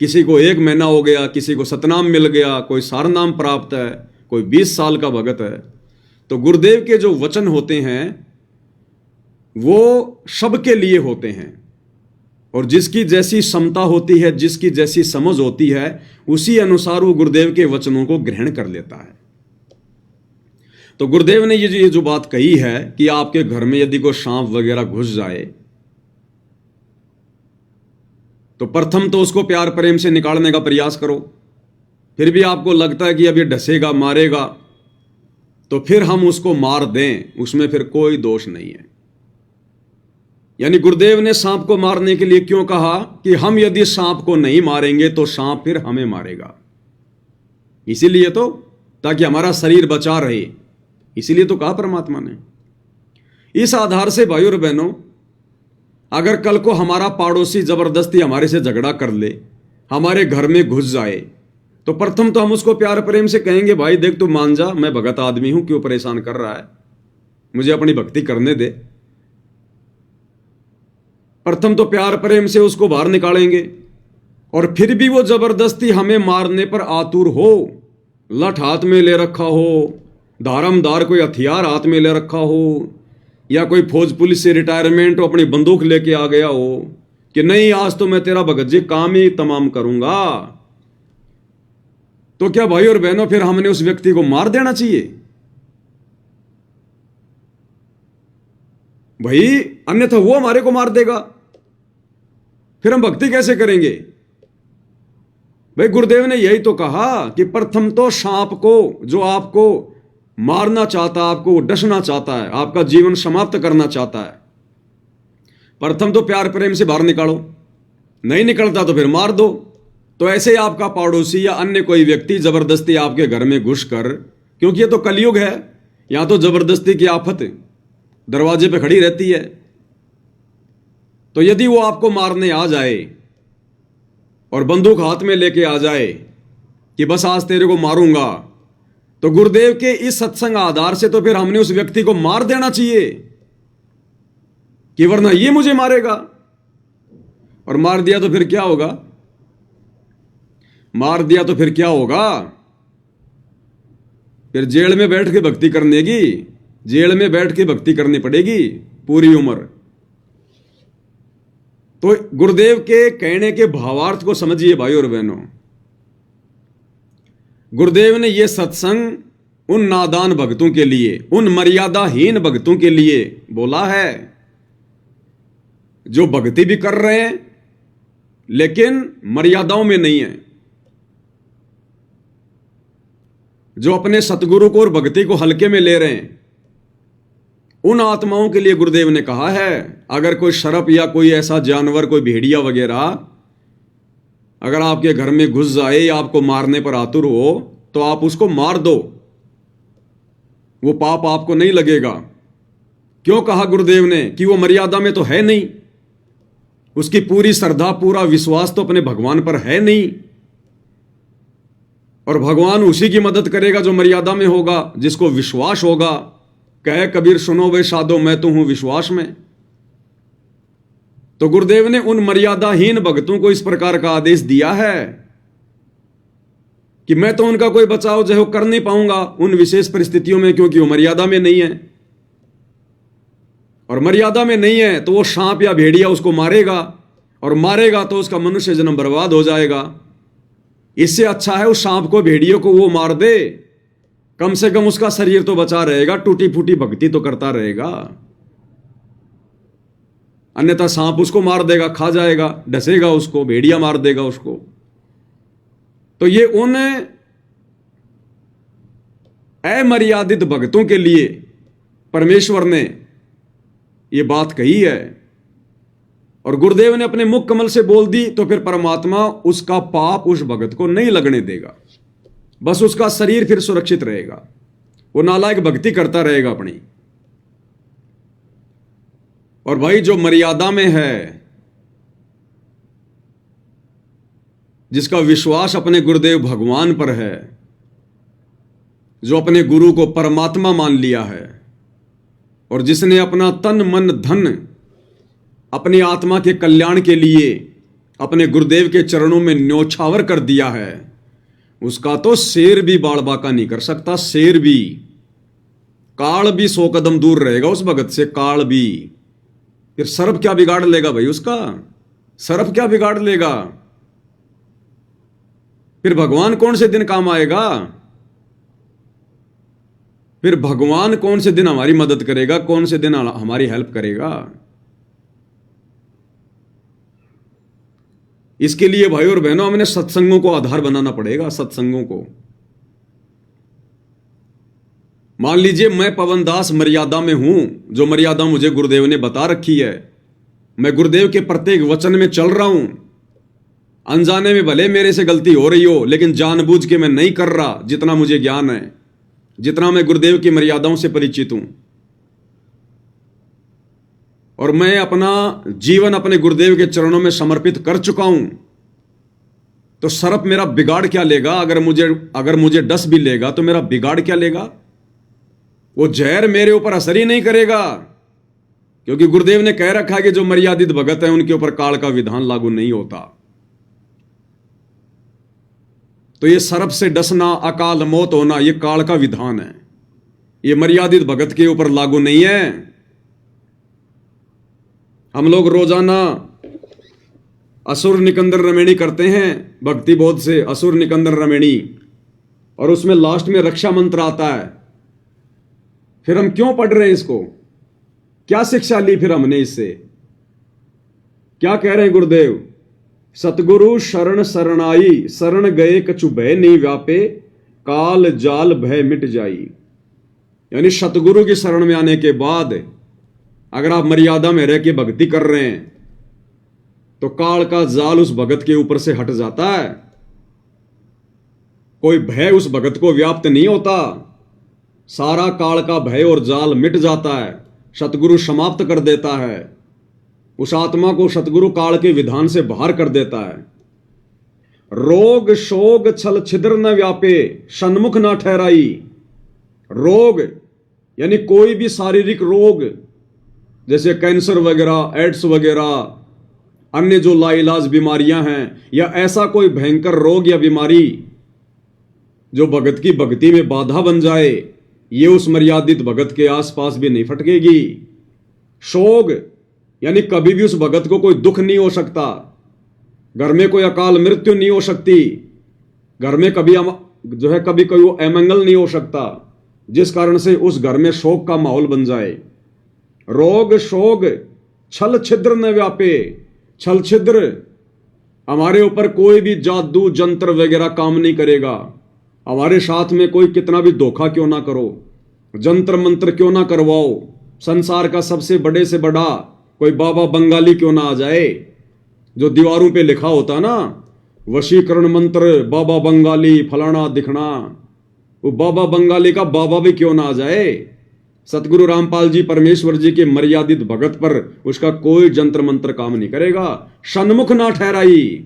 किसी को 1 महीना हो गया, किसी को सतनाम मिल गया, कोई सारनाम प्राप्त है, कोई 20 साल का भगत है। तो गुरुदेव के जो वचन होते हैं वो सबके लिए होते हैं, और जिसकी जैसी क्षमता होती है, जिसकी जैसी समझ होती है, उसी अनुसार वो गुरुदेव के वचनों को ग्रहण कर लेता है। तो गुरुदेव ने ये जो बात कही है कि आपके घर में यदि कोई सांप वगैरह घुस जाए, तो प्रथम तो उसको प्यार प्रेम से निकालने का प्रयास करो। फिर भी आपको लगता है कि अब ये डसेगा, मारेगा, तो फिर हम उसको मार दें, उसमें फिर कोई दोष नहीं है। यानी गुरुदेव ने सांप को मारने के लिए क्यों कहा कि हम यदि सांप को नहीं मारेंगे तो सांप फिर हमें मारेगा। इसीलिए तो, ताकि हमारा शरीर बचा रहे, इसीलिए तो कहा परमात्मा ने। इस आधार से भाई और बहनों, अगर कल को हमारा पड़ोसी जबरदस्ती हमारे से झगड़ा कर ले, हमारे घर में घुस जाए, तो प्रथम तो हम उसको प्यार प्रेम से कहेंगे, भाई देख तू मान जा, मैं भगत आदमी हूं, क्यों परेशान कर रहा है, मुझे अपनी भक्ति करने दे। प्रथम तो प्यार प्रेम से उसको बाहर निकालेंगे, और फिर भी वो जबरदस्ती हमें मारने पर आतुर हो, लठ हाथ में ले रखा हो, धारमदार कोई हथियार हाथ में ले रखा हो, या कोई फौज पुलिस से रिटायरमेंट हो अपनी बंदूक लेके आ गया हो, कि नहीं आज तो मैं तेरा भगत जी काम ही तमाम करूंगा, तो क्या भाई और बहनों फिर हमने उस व्यक्ति को मार देना चाहिए? भाई अन्यथा वो हमारे को मार देगा, फिर हम भक्ति कैसे करेंगे? भाई गुरुदेव ने यही तो कहा कि प्रथम तो सांप को, जो आपको मारना चाहता है, आपको डसना चाहता है, आपका जीवन समाप्त करना चाहता है, प्रथम तो प्यार प्रेम से बाहर निकालो, नहीं निकलता तो फिर मार दो। तो ऐसे ही आपका पड़ोसी या अन्य कोई व्यक्ति जबरदस्ती आपके घर में घुसकर, क्योंकि ये तो कलयुग है, यहां तो जबरदस्ती की आफत दरवाजे पे खड़ी रहती है, तो यदि वो आपको मारने आ जाए और बंदूक हाथ में लेके आ जाए कि बस आज तेरे को मारूंगा, तो गुरुदेव के इस सत्संग आधार से तो फिर हमने उस व्यक्ति को मार देना चाहिए कि वरना ये मुझे मारेगा। और मार दिया तो फिर क्या होगा? मार दिया तो फिर क्या होगा? फिर जेल में बैठ के भक्ति करने की, जेल में बैठ के भक्ति करनी पड़ेगी पूरी उम्र। तो गुरुदेव के कहने के भावार्थ को समझिए भाई और बहनों। गुरुदेव ने यह सत्संग उन नादान भक्तों के लिए, उन मर्यादाहीन भक्तों के लिए बोला है जो भक्ति भी कर रहे हैं लेकिन मर्यादाओं में नहीं है, जो अपने सतगुरु को और भक्ति को हल्के में ले रहे हैं। उन आत्माओं के लिए गुरुदेव ने कहा है, अगर कोई शरप या कोई ऐसा जानवर, कोई भेड़िया वगैरह अगर आपके घर में घुस जाए या आपको मारने पर आतुर हो, तो आप उसको मार दो, वो पाप आपको नहीं लगेगा। क्यों कहा गुरुदेव ने? कि वो मर्यादा में तो है नहीं, उसकी पूरी श्रद्धा, पूरा विश्वास तो अपने भगवान पर है नहीं, और भगवान उसी की मदद करेगा जो मर्यादा में होगा, जिसको विश्वास होगा। कहे कबीर सुनो वे साधो, मैं तो हूं विश्वास में। तो गुरुदेव ने उन मर्यादाहीन भक्तों को इस प्रकार का आदेश दिया है कि मैं तो उनका कोई बचाव जो है कर नहीं पाऊंगा उन विशेष परिस्थितियों में, क्योंकि वो मर्यादा में नहीं है, और मर्यादा में नहीं है तो वो सांप या भेड़िया उसको मारेगा, और मारेगा तो उसका मनुष्य जन्म बर्बाद हो जाएगा। इससे अच्छा है उस सांप को, भेड़ियों को वो मार दे, कम से कम उसका शरीर तो बचा रहेगा, टूटी फूटी भक्ति तो करता रहेगा। अन्यथा सांप उसको मार देगा, खा जाएगा, डसेगा उसको, भेड़िया मार देगा उसको। तो ये उन अमर्यादित भक्तों के लिए परमेश्वर ने ये बात कही है, और गुरुदेव ने अपने मुख कमल से बोल दी, तो फिर परमात्मा उसका पाप उस भगत को नहीं लगने देगा, बस उसका शरीर फिर सुरक्षित रहेगा, वो नालायक भक्ति करता रहेगा अपनी। और भाई जो मर्यादा में है, जिसका विश्वास अपने गुरुदेव भगवान पर है, जो अपने गुरु को परमात्मा मान लिया है, और जिसने अपना तन मन धन अपनी आत्मा के कल्याण के लिए अपने गुरुदेव के चरणों में न्योछावर कर दिया है, उसका तो शेर भी बाल बाका नहीं कर सकता। शेर भी, काल भी 100 कदम दूर रहेगा उस भगत से, काल भी। फिर सर्प क्या बिगाड़ लेगा भाई उसका? सर्प क्या बिगाड़ लेगा? फिर भगवान कौन से दिन काम आएगा? फिर भगवान कौन से दिन हमारी मदद करेगा? कौन से दिन हमारी हेल्प करेगा? इसके लिए भाई और बहनों हमने सत्संगों को आधार बनाना पड़ेगा। सत्संगों को, मान लीजिए मैं पवन दास मर्यादा में हूं, जो मर्यादा मुझे गुरुदेव ने बता रखी है, मैं गुरुदेव के प्रत्येक वचन में चल रहा हूं। अनजाने में भले मेरे से गलती हो रही हो, लेकिन जानबूझ के मैं नहीं कर रहा। जितना मुझे ज्ञान है, जितना मैं गुरुदेव की मर्यादाओं से परिचित हूं, और मैं अपना जीवन अपने गुरुदेव के चरणों में समर्पित कर चुका हूं, तो सर्प मेरा बिगाड़ क्या लेगा? अगर मुझे डस भी लेगा तो मेरा बिगाड़ क्या लेगा? वो जहर मेरे ऊपर असर ही नहीं करेगा, क्योंकि गुरुदेव ने कह रखा है कि जो मर्यादित भगत है उनके ऊपर काल का विधान लागू नहीं होता। तो ये सर्प से डसना, अकाल मौत होना, ये काल का विधान है, ये मर्यादित भगत के ऊपर लागू नहीं है। हम लोग रोजाना असुर निकंदर रमेणी करते हैं भक्ति बोध से, असुर निकंदर रमेणी, और उसमें लास्ट में रक्षा मंत्र आता है। फिर हम क्यों पढ़ रहे हैं इसको? क्या शिक्षा ली फिर हमने इससे? क्या कह रहे हैं गुरुदेव? सतगुरु शरण शरणाई, शरण गए कछु भय नहीं व्यापे, काल जाल भय मिट जाई। यानी सतगुरु की शरण में आने के बाद अगर आप मर्यादा में रह के भक्ति कर रहे हैं तो काल का जाल उस भगत के ऊपर से हट जाता है। कोई भय उस भगत को व्याप्त नहीं होता, सारा काल का भय और जाल मिट जाता है, सतगुरु समाप्त कर देता है। उस आत्मा को सतगुरु काल के विधान से बाहर कर देता है। रोग शोग छल छिद्र न व्यापे, सन्मुख न ठहराई। रोग यानी कोई भी शारीरिक रोग जैसे कैंसर वगैरह, एड्स वगैरह, अन्य जो लाइलाज बीमारियां हैं, या ऐसा कोई भयंकर रोग या बीमारी जो भगत की भक्ति में बाधा बन जाए, ये उस मर्यादित भगत के आसपास भी नहीं फटकेगी। शोग यानी कभी भी उस भगत को कोई दुख नहीं हो सकता, घर में कोई अकाल मृत्यु नहीं हो सकती, घर में कभी कभी कोई अमंगल नहीं हो सकता जिस कारण से उस घर में शोक का माहौल बन जाए। रोग शोग छल छिद्र न व्यापे। छल छिद्र हमारे ऊपर कोई भी जादू जंत्र वगैरह काम नहीं करेगा। हमारे साथ में कोई कितना भी धोखा क्यों ना करो, जंत्र मंत्र क्यों ना करवाओ, संसार का सबसे बड़े से बड़ा कोई बाबा बंगाली क्यों ना आ जाए, जो दीवारों पे लिखा होता ना वशीकरण मंत्र बाबा बंगाली फलाना दिखना, वो बाबा बंगाली का बाबा भी क्यों ना आ जाए, सतगुरु रामपाल जी परमेश्वर जी के मर्यादित भगत पर उसका कोई जंत्र मंत्र काम नहीं करेगा। सन्मुख ना ठहराई,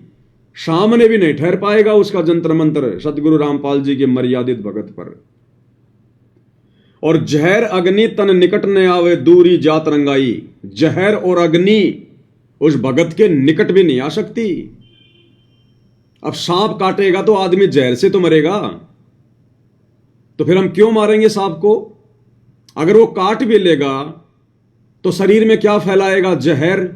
सामने भी नहीं ठहर पाएगा उसका जंत्र मंत्र सतगुरु रामपाल जी के मर्यादित भगत पर। और जहर अग्नि तन निकट न आवे, दूरी जात रंगाई। जहर और अग्नि उस भगत के निकट भी नहीं आ सकती। अब सांप काटेगा तो आदमी जहर से तो मरेगा, तो फिर हम क्यों मारेंगे सांप को? अगर वो काट भी लेगा तो शरीर में क्या फैलाएगा? जहर।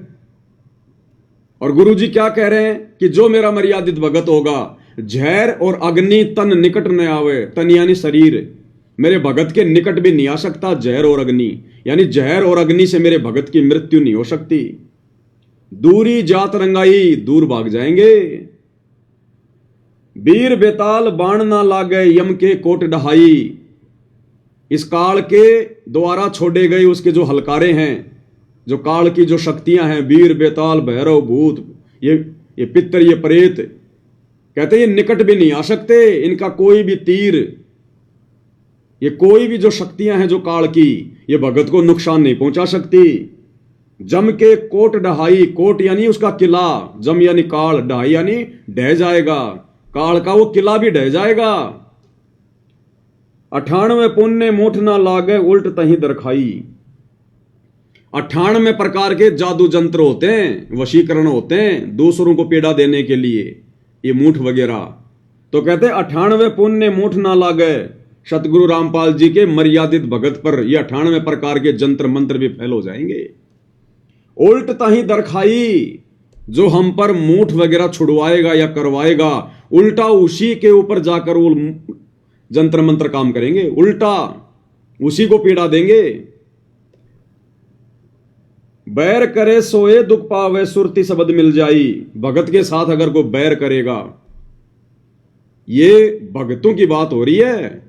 और गुरुजी क्या कह रहे हैं कि जो मेरा मर्यादित भगत होगा, जहर और अग्नि तन निकट न आवे, तन यानी शरीर, मेरे भगत के निकट भी नहीं आ सकता जहर और अग्नि, यानी जहर और अग्नि से मेरे भगत की मृत्यु नहीं हो सकती। दूरी जात रंगाई, दूर भाग जाएंगे। वीर बेताल बाण ना लागे, यम के कोट डहाई। इस काल के द्वारा छोड़े गए उसके जो हलकारे हैं, जो काल की जो शक्तियां हैं, वीर बेताल भैरव भूत, ये पितर, ये प्रेत, कहते ये निकट भी नहीं आ सकते। इनका कोई भी तीर, ये कोई भी जो शक्तियां हैं जो काल की, ये भगत को नुकसान नहीं पहुंचा सकती। जम के कोट डहाई, कोट यानी उसका किला, जम यानी काल, डहाई यानी ढह जाएगा, काल का वो किला भी ढह जाएगा। 98 पुण्य मूठ ना लागे, उल्ट तही दरखाई। 98 प्रकार के जादू जंत्र होते हैं, वशीकरण होते हैं दूसरों को पीड़ा देने के लिए, ये मूठ वगैरह। तो कहते हैं 98 पुण्य मूठ ना लागे, सतगुरु रामपाल जी के मर्यादित भगत पर ये 98 प्रकार के जंत्र मंत्र भी फैल हो जाएंगे। उल्ट ताही दरखाई, जो हम पर मूठ वगैरह छुड़वाएगा या करवाएगा, उल्टा उसी के ऊपर जाकर वो जंत्र मंत्र काम करेंगे, उल्टा उसी को पीड़ा देंगे। बैर करे सोए दुख पावे, सुरती शब्द मिल जाई। भगत के साथ अगर कोई बैर करेगा, ये भगतों की बात हो रही है,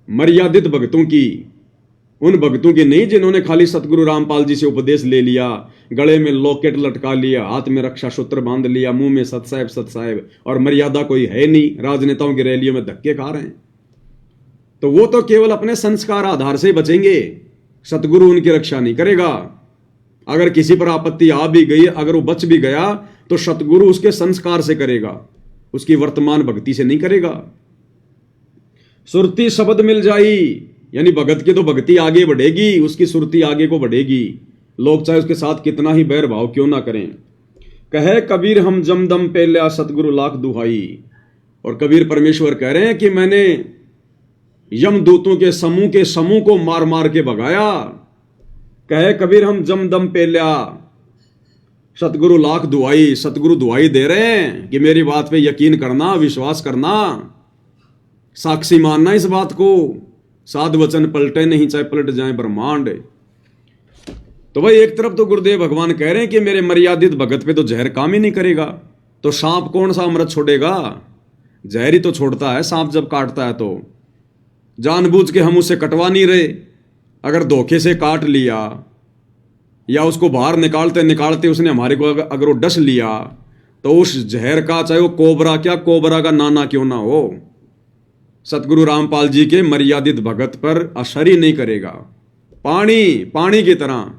मर्यादित भगतों की, उन भक्तों की नहीं जिन्होंने खाली सतगुरु रामपाल जी से उपदेश ले लिया, गले में लॉकेट लटका लिया, हाथ में रक्षा सूत्र बांध लिया, मुंह में सत साहेब, और मर्यादा कोई है नहीं, राजनेताओं की रैलियों में धक्के खा रहे हैं। तो वो तो केवल अपने संस्कार आधार से बचेंगे, सतगुरु उनकी रक्षा नहीं करेगा। अगर किसी पर आपत्ति आ भी गई, अगर वो बच भी गया, तो सतगुरु उसके संस्कार से करेगा, उसकी वर्तमान भक्ति से नहीं करेगा। सुरती शब्द मिल जाई, यानी भगत की तो भक्ति आगे बढ़ेगी, उसकी सुरती आगे को बढ़ेगी, लोग चाहे उसके साथ कितना ही बैर भाव क्यों ना करें। कहे कबीर हम जमदम पे लिया, सतगुरु लाख दुहाई। और कबीर परमेश्वर कह रहे हैं कि मैंने यमदूतों के समूह को मार मार के भगाया। कहे कबीर हम जमदम पे लिया, सतगुरु लाख दुआई, सतगुरु दुआई दे रहे हैं कि मेरी बात पे यकीन करना, विश्वास करना, साक्षी मानना इस बात को। साध वचन पलटे नहीं, चाहे पलट जाए ब्रह्मांड। तो भाई एक तरफ तो गुरुदेव भगवान कह रहे हैं कि मेरे मर्यादित भगत पे तो जहर काम ही नहीं करेगा, तो सांप कौन सा अमृत छोड़ेगा? जहर ही तो छोड़ता है सांप जब काटता है। तो जानबूझ के हम उसे कटवा नहीं रहे। अगर धोखे से काट लिया या उसको बाहर निकालते निकालते उसने हमारे को अगर वो डस लिया, तो उस जहर का, चाहे वो कोबरा, क्या कोबरा का नाना क्यों ना हो, सतगुरु रामपाल जी के मर्यादित भगत पर असर ही नहीं करेगा। पानी पानी की तरह।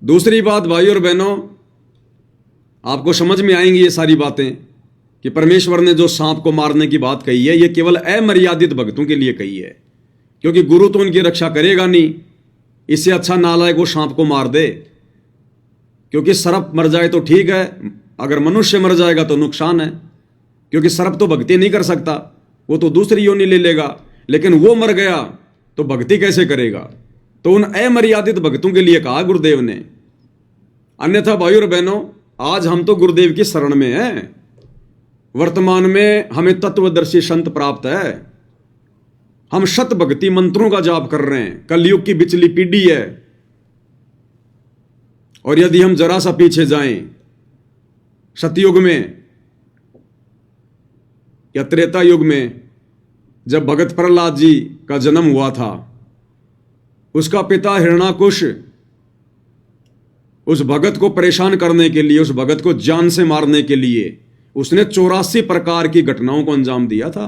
दूसरी बात भाई और बहनों, आपको समझ में आएंगी ये सारी बातें कि परमेश्वर ने जो सांप को मारने की बात कही है, ये केवल अमर्यादित भक्तों के लिए कही है, क्योंकि गुरु तो उनकी रक्षा करेगा नहीं। इससे अच्छा नालायक वो सांप को मार दे, क्योंकि सर्प मर जाए तो ठीक है, अगर मनुष्य मर जाएगा तो नुकसान है, क्योंकि सर्प तो भक्ति नहीं कर सकता, वो तो दूसरी योनि ले लेगा। लेकिन वो मर गया तो भक्ति कैसे करेगा? तो उन अमर्यादित भक्तों के लिए कहा गुरुदेव ने। अन्यथा भाई और बहनों, आज हम तो गुरुदेव की शरण में हैं। वर्तमान में हमें तत्वदर्शी संत प्राप्त है। हम शत भक्ति मंत्रों का जाप कर रहे हैं। कलयुग की बिचली पीढ़ी है, और यदि हम जरा सा पीछे जाएं, सतयुग में या त्रेता युग में, जब भगत प्रहलाद जी का जन्म हुआ था, उसका पिता हिरण्याकुश उस भगत को परेशान करने के लिए, उस भगत को जान से मारने के लिए उसने 84 प्रकार की घटनाओं को अंजाम दिया था।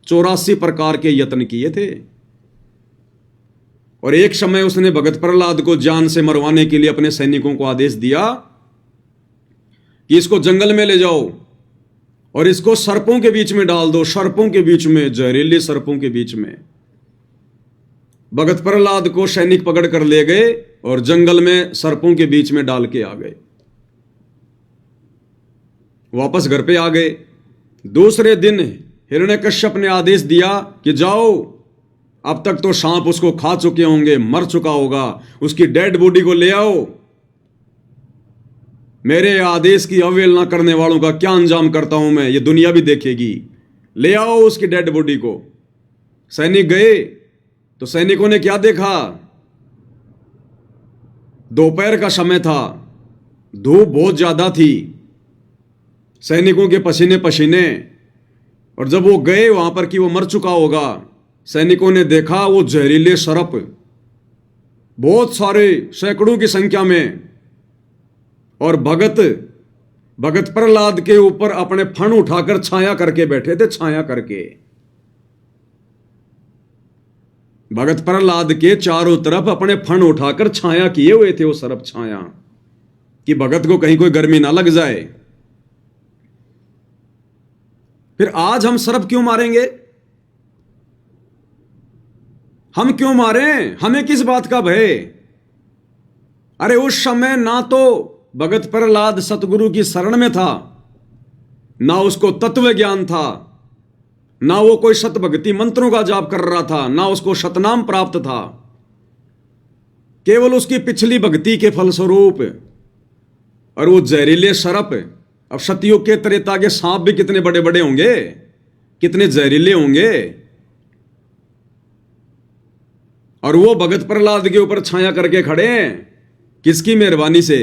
84 प्रकार के यत्न किए थे, और एक समय उसने भगत प्रहलाद को जान से मरवाने के लिए अपने सैनिकों को आदेश दिया कि इसको जंगल में ले जाओ और इसको सर्पों के बीच में डाल दो, सर्पों के बीच में, जहरीले सर्पों के बीच में। भगत प्रहलाद को सैनिक पकड़ कर ले गए और जंगल में सर्पों के बीच में डाल के आ गए। वापस घर पे आ गए। दूसरे दिन हिरण्यकश्यप ने आदेश दिया कि जाओ, अब तक तो सांप उसको खा चुके होंगे, मर चुका होगा, उसकी डेड बॉडी को ले आओ। मेरे आदेश की अवहेलना करने वालों का क्या अंजाम करता हूं मैं, ये दुनिया भी देखेगी। ले आओ उसकी डेड बॉडी को। सैनिक गए तो सैनिकों ने क्या देखा? दोपहर का समय था, धूप बहुत ज्यादा थी, सैनिकों के पसीने पसीने, और जब वो गए वहां पर कि वो मर चुका होगा, सैनिकों ने देखा वो जहरीले सर्प बहुत सारे, सैकड़ों की संख्या में, और भगत प्रहलाद के ऊपर अपने फण उठाकर छाया करके बैठे थे, छाया करके। भगत प्रहलाद के चारों तरफ अपने फण उठाकर छाया किए हुए थे वो सर्प, छाया, कि भगत को कहीं कोई गर्मी ना लग जाए। फिर आज हम सर्प क्यों मारेंगे? हम क्यों मारें? हमें किस बात का भय? अरे उस समय ना तो भगत प्रहलाद सतगुरु की शरण में था, ना उसको तत्व ज्ञान था, ना वो कोई शत भक्ति मंत्रों का जाप कर रहा था, ना उसको शतनाम प्राप्त था। केवल उसकी पिछली भक्ति के फलस्वरूप। और वो जहरीले सर्प, अब सतयुग के त्रेता के सांप भी कितने बड़े बड़े होंगे, कितने जहरीले होंगे, और वो भगत प्रहलाद के ऊपर छाया करके खड़े हैं। किसकी मेहरबानी से,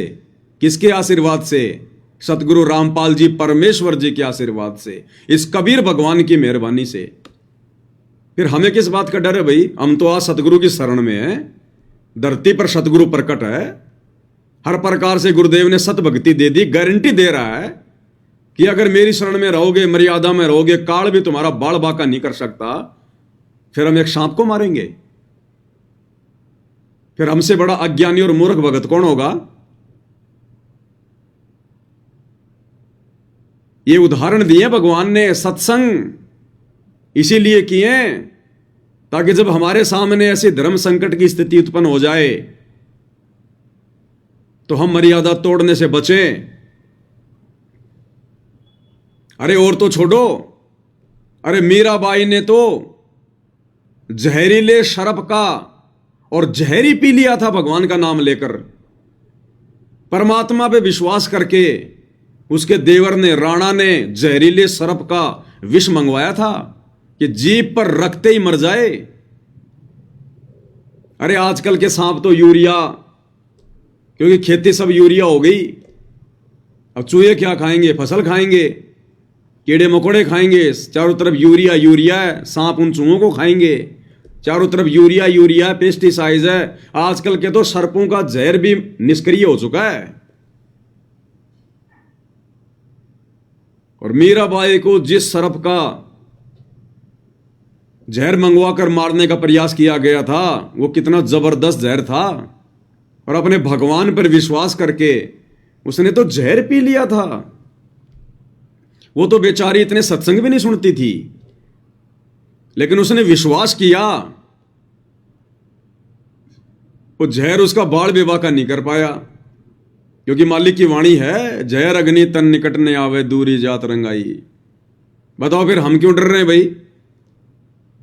किसके आशीर्वाद से? सतगुरु रामपाल जी परमेश्वर जी के आशीर्वाद से, इस कबीर भगवान की मेहरबानी से। फिर हमें किस बात का डर है भाई? हम तो आज सतगुरु की शरण में हैं, धरती पर सतगुरु प्रकट है, हर प्रकार से गुरुदेव ने सत भक्ति दे दी, गारंटी दे रहा है कि अगर मेरी शरण में रहोगे, मर्यादा में रहोगे, काल भी तुम्हारा बाल बाका नहीं कर सकता। फिर हम एक सांप को मारेंगे? फिर हमसे बड़ा अज्ञानी और मूर्ख भगत कौन होगा? ये उदाहरण दिए भगवान ने, सत्संग इसीलिए किए ताकि जब हमारे सामने ऐसी धर्म संकट की स्थिति उत्पन्न हो जाए तो हम मर्यादा तोड़ने से बचें। अरे और तो छोड़ो, अरे मीराबाई ने तो जहरीले शराब का और जहरी पी लिया था भगवान का नाम लेकर। परमात्मा पे विश्वास करके उसके देवर ने, राणा ने जहरीले सर्प का विष मंगवाया था कि जीभ पर रखते ही मर जाए। अरे आजकल के सांप तो यूरिया, क्योंकि खेती सब यूरिया हो गई। अब चूहे क्या खाएंगे? फसल खाएंगे, कीड़े मकोड़े खाएंगे, चारों तरफ यूरिया यूरिया है। सांप उन चूहों को खाएंगे, चारों तरफ यूरिया यूरिया है, पेस्टिसाइड है। आजकल के तो सर्पों का जहर भी निष्क्रिय हो चुका है। और मीराबाई को जिस सर्प का जहर मंगवाकर मारने का प्रयास किया गया था, वो कितना जबरदस्त जहर था। और अपने भगवान पर विश्वास करके उसने तो जहर पी लिया था। वो तो बेचारी इतने सत्संग भी नहीं सुनती थी, लेकिन उसने विश्वास किया। वो जहर उसका बाल विवाह का नहीं कर पाया, क्योंकि मालिक की वाणी है, जहर अग्नि तन निकट न आवे, दूरी जात रंगाई। बताओ फिर हम क्यों डर रहे हैं भाई?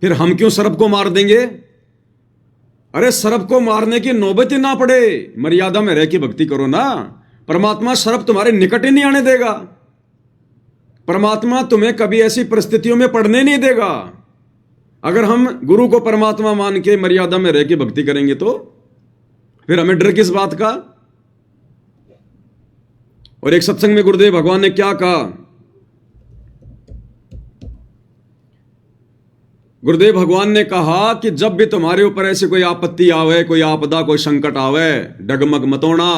फिर हम क्यों सर्प को मार देंगे? अरे सर्प को मारने की नौबत ही ना पड़े, मर्यादा में रह के भक्ति करो ना। परमात्मा सर्प तुम्हारे निकट ही नहीं आने देगा। परमात्मा तुम्हें कभी ऐसी परिस्थितियों में पड़ने नहीं देगा। अगर हम गुरु को परमात्मा मान के मर्यादा में रह के भक्ति करेंगे तो फिर हमें डर किस बात का? और एक सत्संग में गुरुदेव भगवान ने क्या कहा? गुरुदेव भगवान ने कहा कि जब भी तुम्हारे ऊपर ऐसी कोई आपत्ति आवे, कोई आपदा, कोई संकट आवे, डगमग मत होना।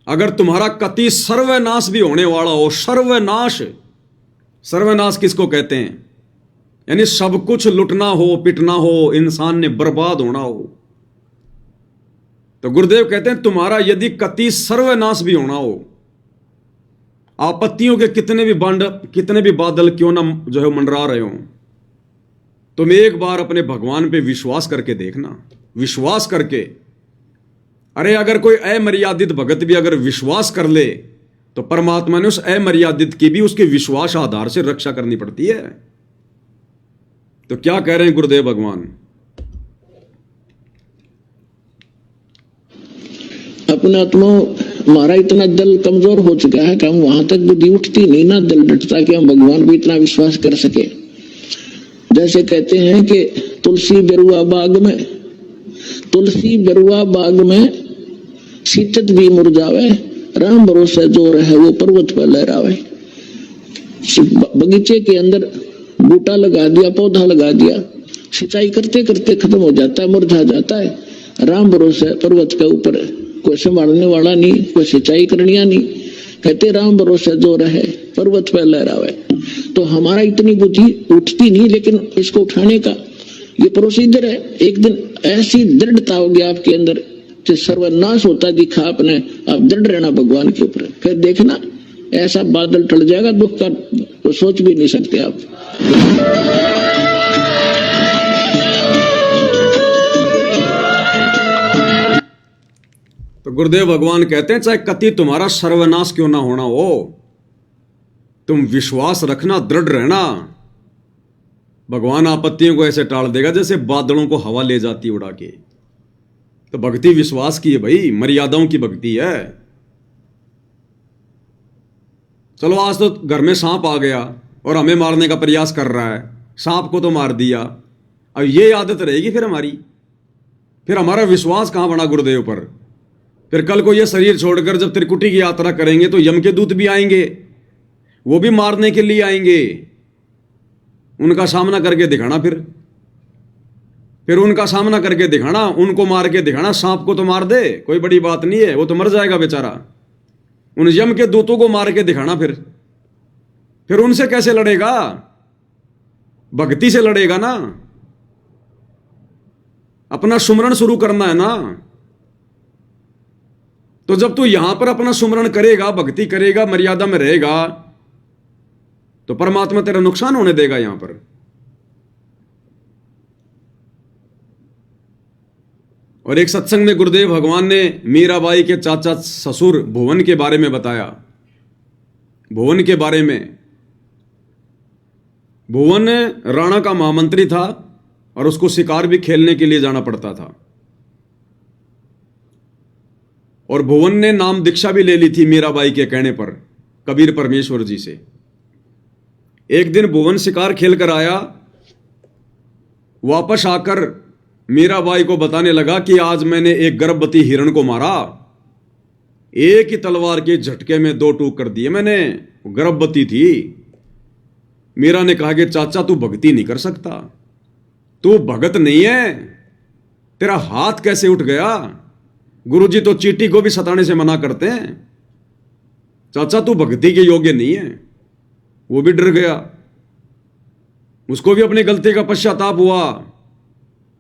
अगर तुम्हारा कति सर्वनाश भी होने वाला हो, सर्वनाश, सर्वनाश किसको कहते हैं? यानी सब कुछ लुटना हो, पिटना हो, इंसान ने बर्बाद होना हो, तो गुरुदेव कहते हैं तुम्हारा यदि कति सर्वनाश भी होना हो, आपत्तियों के कितने भी बादल क्यों ना जो है मंडरा रहे हो, तुम एक बार अपने भगवान पे विश्वास करके देखना। विश्वास करके, अरे अगर कोई अमर्यादित भगत भी अगर विश्वास कर ले तो परमात्मा ने उस अमर्यादित की भी उसके विश्वास आधार से रक्षा करनी पड़ती है। तो क्या कह रहे हैं गुरुदेव भगवान? अपना आत्मा हमारा इतना दल कमजोर हो चुका है कि हम वहां तक बुद्धि उठती नहीं ना, दल डटता कि हम भगवान पे इतना विश्वास कर सके। जैसे कहते हैं कि तुलसी बेरुआ बाग में शीतत भी मुरझावे, राम भरोसे जो रहे वो पर्वत पर लहरावे। बगीचे के अंदर बूटा लगा दिया, पौधा लगा दिया, सिंचाई करते करते खत्म हो जाता है, मुरझा जाता है। राम भरोसे पर्वत के ऊपर कोई संभालने वाला नहीं, कोई सिंचाई करनिया नहीं। कहते राम भरोसे जो रहे पर्वत पर लहरावे। तो हमारा इतनी बुद्धि उठती नहीं, लेकिन इसको उठाने का ये प्रोसीजर है। एक दिन ऐसी दृढ़ता होगी आपके अंदर, जो सर्वनाश होता दिखा आपने, आप दृढ़ रहना भगवान के ऊपर, फिर देखना ऐसा बादल टल जाएगा दुख का, तो सोच भी नहीं सकते आप। तो गुरुदेव भगवान कहते हैं चाहे कति तुम्हारा सर्वनाश क्यों ना होना हो, तुम विश्वास रखना, दृढ़ रहना। भगवान आपत्तियों को ऐसे टाल देगा जैसे बादलों को हवा ले जाती उड़ा के। तो भक्ति विश्वास की है भाई, मर्यादाओं की भक्ति है। चलो आज तो घर में सांप आ गया और हमें मारने का प्रयास कर रहा है, सांप को तो मार दिया। अब ये आदत रहेगी फिर हमारी, फिर हमारा विश्वास कहां बना गुरुदेव पर? फिर कल को ये शरीर छोड़कर जब त्रिकुटी की यात्रा करेंगे तो यम के दूत भी आएंगे, वो भी मारने के लिए आएंगे। उनका सामना करके दिखाना, फिर उनका सामना करके दिखाना, उनको मार के दिखाना। सांप को तो मार दे, कोई बड़ी बात नहीं है, वो तो मर जाएगा बेचारा। उन यम के दूतों को मार के दिखाना, फिर उनसे कैसे लड़ेगा? भक्ति से लड़ेगा ना। अपना सुमरण शुरू करना है ना। तो जब तू यहां पर अपना सुमरण करेगा, भक्ति करेगा, मर्यादा में रहेगा, तो परमात्मा तेरा नुकसान होने देगा यहां पर। और एक सत्संग में गुरुदेव भगवान ने मीराबाई के चाचा ससुर भुवन के बारे में बताया। भुवन के बारे में, भुवन राणा का महामंत्री था और उसको शिकार भी खेलने के लिए जाना पड़ता था। और भुवन ने नाम दीक्षा भी ले ली थी मीराबाई के कहने पर कबीर परमेश्वर जी से। एक दिन भुवन शिकार खेल कर आया, वापस आकर मीराबाई को बताने लगा कि आज मैंने एक गर्भवती हिरण को मारा, एक ही तलवार के झटके में 2 टूक कर दिए मैंने, गर्भवती थी। मीरा ने कहा कि चाचा तू भक्ति नहीं कर सकता, तू भगत नहीं है, तेरा हाथ कैसे उठ गया? गुरुजी तो चींटी को भी सताने से मना करते हैं, चाचा तू भक्ति के योग्य नहीं है। वो भी डर गया, उसको भी अपनी गलती का पश्चाताप हुआ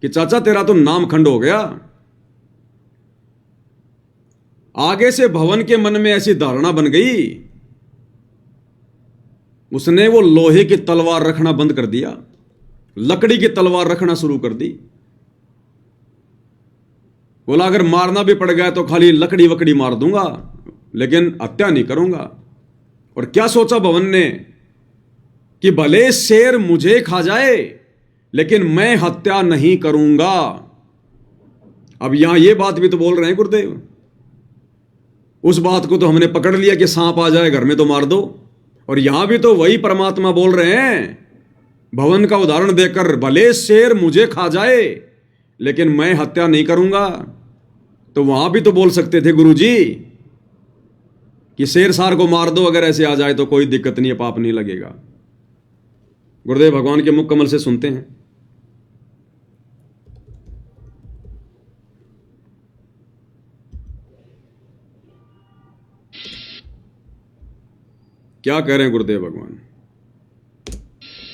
कि चाचा तेरा तो नाम खंड हो गया। आगे से भवन के मन में ऐसी धारणा बन गई, उसने वो लोहे की तलवार रखना बंद कर दिया, लकड़ी की तलवार रखना शुरू कर दी। बोला अगर मारना भी पड़ गया तो खाली लकड़ी वकड़ी मार दूंगा, लेकिन हत्या नहीं करूंगा। और क्या सोचा भवन ने कि भले शेर मुझे खा जाए लेकिन मैं हत्या नहीं करूंगा। अब यहां ये बात भी तो बोल रहे हैं गुरुदेव, उस बात को तो हमने पकड़ लिया कि सांप आ जाए घर में तो मार दो, और यहां भी तो वही परमात्मा बोल रहे हैं भवन का उदाहरण देकर, भले शेर मुझे खा जाए लेकिन मैं हत्या नहीं करूंगा। तो वहां भी तो बोल सकते थे गुरुजी कि शेर सार को मार दो, अगर ऐसे आ जाए तो कोई दिक्कत नहीं है, पाप नहीं लगेगा। गुरुदेव भगवान के मुख कमल से सुनते हैं। क्या कह रहे हैं गुरुदेव भगवान?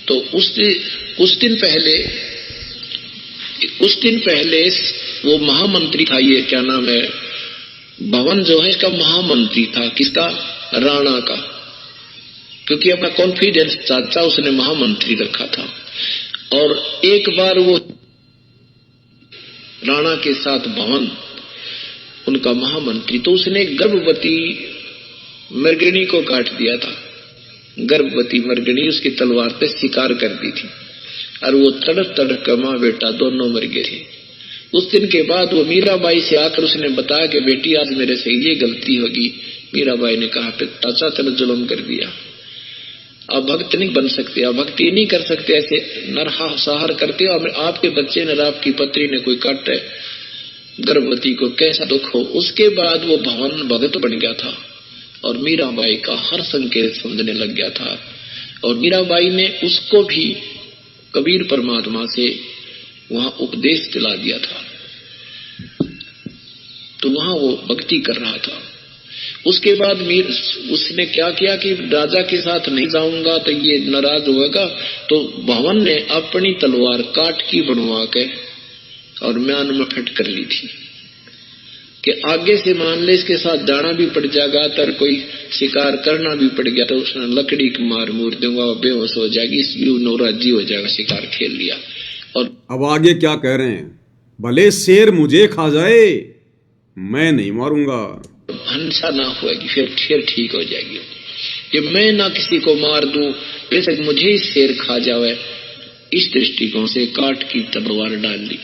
तो उस दिन पहले वो महामंत्री था, ये क्या नाम है, भवन जो है इसका महामंत्री था, किसका? राणा का, क्योंकि अपना कॉन्फिडेंस चाचा उसने महामंत्री रखा था। और एक बार वो राणा के साथ भवन उनका महामंत्री, तो उसने गर्भवती मृगणी को काट दिया था। गर्भवती मृगणी उसकी तलवार पे शिकार कर दी थी, और वो तड़प तड़प माँ बेटा दोनों मर गए थे। उस दिन के बाद वो मीराबाई से आकर उसने बताया कि बेटी आज मेरे से ये गलती होगी। मीराबाई ने कहा चाचा तेने जुल्म कर दिया, अब भक्त नहीं बन सकते, अब भक्ति नहीं कर सकते, ऐसे नरसंहार करते हो, आपके बच्चे ने, आपकी पत्री ने कोई काटे गर्भवती को, कैसा दुख हो। उसके बाद वो भवन भगत बन गया था और मीराबाई का हर संकेत समझने लग गया था। और मीराबाई ने उसको भी कबीर परमात्मा से वहां उपदेश दिला दिया था, तो वहां वो भक्ति कर रहा था। उसके बाद उसने क्या किया कि राजा के साथ नहीं जाऊंगा तो ये नाराज होगा, तो भवन ने अपनी तलवार काट की बनवा के और म्यान में फिट कर ली थी कि आगे से मान ले इसके साथ जाना भी पड़ जाएगा, तर कोई शिकार करना भी पड़ गया तो उसने लकड़ी की मार मूर दूंगा, बेहोश हो जाएगी, इसलिए नौराजी हो जाएगा, शिकार खेल लिया। और अब आगे क्या कह रहे हैं? भले शेर मुझे खा जाए मैं नहीं मारूंगा, हिंसा ना होगी, फिर ठीक हो जाएगी। कि मैं ना किसी को मार दूं, बेशक मुझे ही शेर खा जावे, इस दृष्टिकोण से काट की तलवार डाल ली।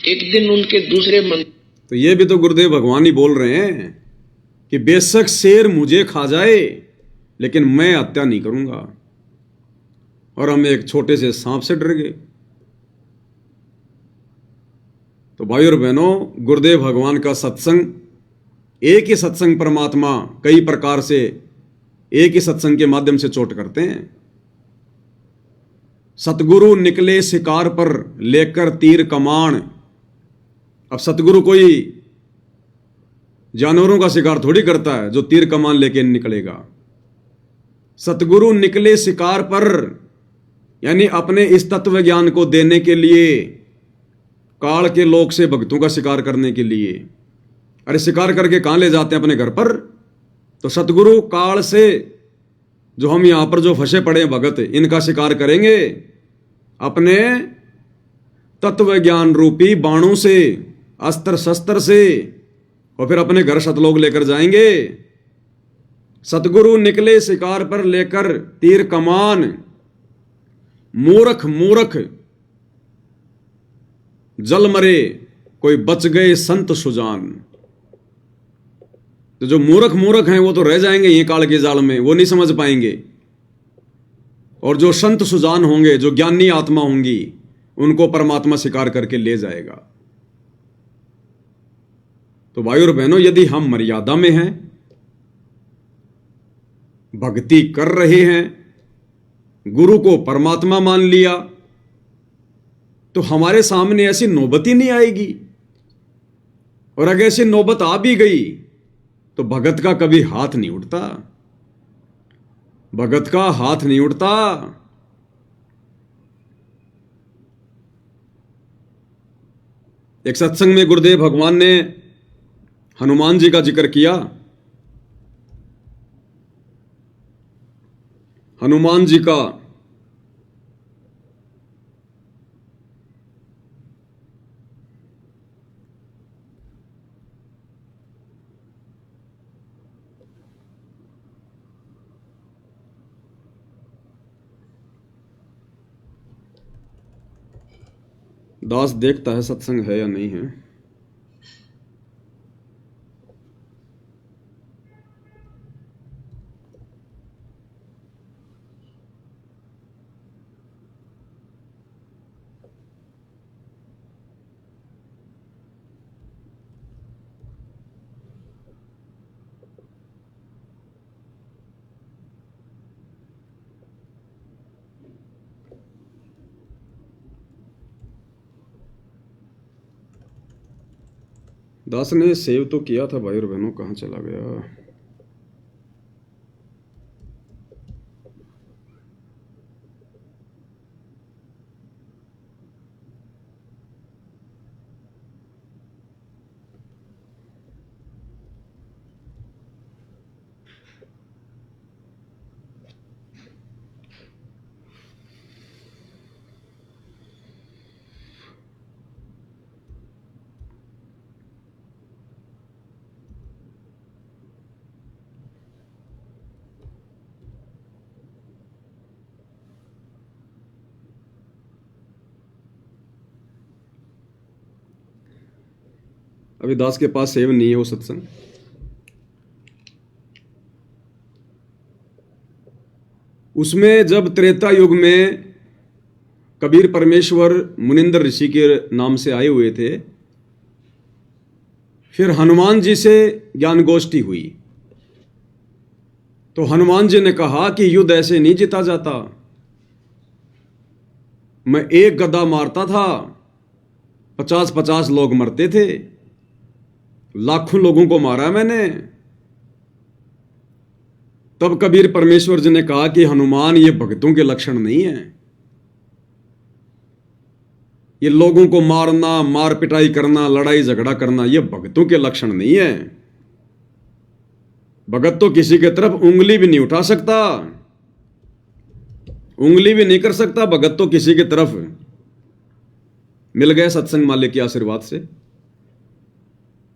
एक दिन उनके दूसरे मन, तो ये भी तो गुरुदेव भगवान ही बोल रहे हैं कि बेशक शेर मुझे खा जाए लेकिन मैं हत्या नहीं करूंगा। और हम एक छोटे से सांप से डर गए। तो भाई और बहनों, गुरुदेव भगवान का सत्संग, एक ही सत्संग परमात्मा कई प्रकार से एक ही सत्संग के माध्यम से चोट करते हैं। सतगुरु निकले शिकार पर लेकर तीर कमान। अब सतगुरु कोई जानवरों का शिकार थोड़ी करता है जो तीर कमान लेके निकलेगा। सतगुरु निकले शिकार पर, यानी अपने इस तत्व ज्ञान को देने के लिए, काल के लोक से भक्तों का शिकार करने के लिए। अरे शिकार करके कहां ले जाते हैं? अपने घर पर। तो सतगुरु काल से, जो हम यहां पर जो फंसे पड़े हैं भगत, इनका शिकार करेंगे अपने तत्व ज्ञान रूपी बाणों से, अस्त्र शस्त्र से, और फिर अपने घर सतलोक लेकर जाएंगे। सतगुरु निकले शिकार पर लेकर तीर कमान। मूर्ख मूर्ख जल मरे, कोई बच गए संत सुजान। तो जो मूर्ख मूर्ख हैं वो तो रह जाएंगे ये काल के जाल में, वो नहीं समझ पाएंगे। और जो संत सुजान होंगे, जो ज्ञानी आत्मा होंगी, उनको परमात्मा शिकार करके ले जाएगा। तो भाई और बहनों, यदि हम मर्यादा में हैं, भक्ति कर रहे हैं, गुरु को परमात्मा मान लिया, तो हमारे सामने ऐसी नौबत ही नहीं आएगी। और अगर ऐसी नौबत आ भी गई तो भगत का कभी हाथ नहीं उठता, भगत का हाथ नहीं उठता। एक सत्संग में गुरुदेव भगवान ने हनुमान जी का जिक्र किया। हनुमान जी का दास देखता है सत्संग है या नहीं है। दास ने सेव तो किया था भाई और बहनों, कहाँ चला गया। अभी दास के पास सेव नहीं है वो सत्संग। उसमें जब त्रेता युग में कबीर परमेश्वर मुनिंदर ऋषि के नाम से आए हुए थे, फिर हनुमान जी से ज्ञान गोष्ठी हुई, तो हनुमान जी ने कहा कि युद्ध ऐसे नहीं जीता जाता। मैं एक गदा मारता था, 50-50 लोग मरते थे, लाखों लोगों को मारा मैंने। तब कबीर परमेश्वर जी ने कहा कि हनुमान, ये भक्तों के लक्षण नहीं है, ये लोगों को मारना, मार पिटाई करना, लड़ाई झगड़ा करना, ये भक्तों के लक्षण नहीं है। भगत तो किसी के तरफ उंगली भी नहीं उठा सकता, उंगली भी नहीं कर सकता भगत तो किसी की तरफ। मिल गए सत्संग मालिक के आशीर्वाद से।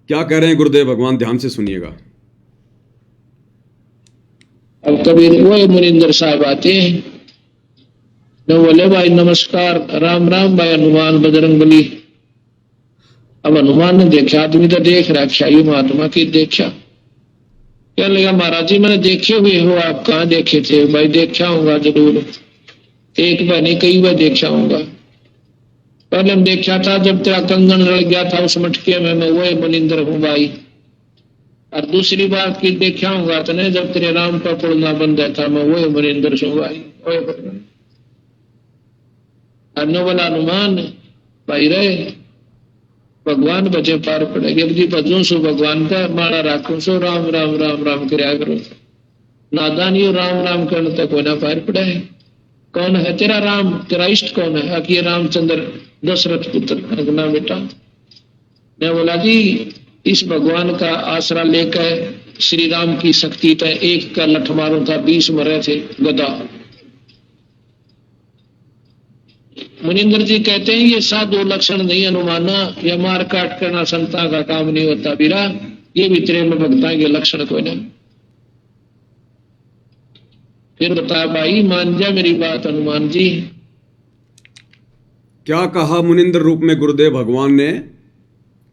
क्या कह रहे हैं गुरुदेव भगवान, ध्यान से सुनिएगा। अब कबीर वो मुनिंदर साहब आते हैं, न बोले भाई नमस्कार, राम राम भाई हनुमान बजरंग बली। अब हनुमान ने देखा, आदमी तो देख रखा, ये महात्मा की देखा। क्या लगा, महाराज जी मैंने देखे हुए हो, आप कहाँ देखे थे? भाई देखा होगा जरूर, एक बार नहीं कई बार देखा होगा। पहले हम देखा था जब तेरा कंगन रल गया था उस मटके में, मैं वही मनिंदर हूँ भाई। और दूसरी बात की देखा होगा तो नहीं, जब तेरे राम का पुड़ना बंद था, मैं वही मनिंदर हूँ भाई। बोला हनुमान भाई रहे भगवान बचे पार पड़ेगी। अब जी भजू सो भगवान का, मारा राखू सो राम राम राम राम करया करो। नादानी हो राम राम करने तक होना पार पड़ा है। कौन है तेरा राम? तेरा इष्ट कौन है? कि रामचंद्र दशरथ पुत्र ना बेटा। ने बोला जी इस भगवान का आसरा लेकर श्री राम की शक्ति तय एक का लठ मारो था, 20 मरे थे गदा। मुनिंदर जी कहते हैं ये साधु लक्षण नहीं अनुमाना, या मार काट करना संता का काम नहीं होता बीरा, ये भी तेरे में भक्ता के लक्षण कोई नहीं। फिर बता भाई, मान जा मेरी बात हनुमान जी। क्या कहा मुनिंदर रूप में गुरुदेव भगवान ने?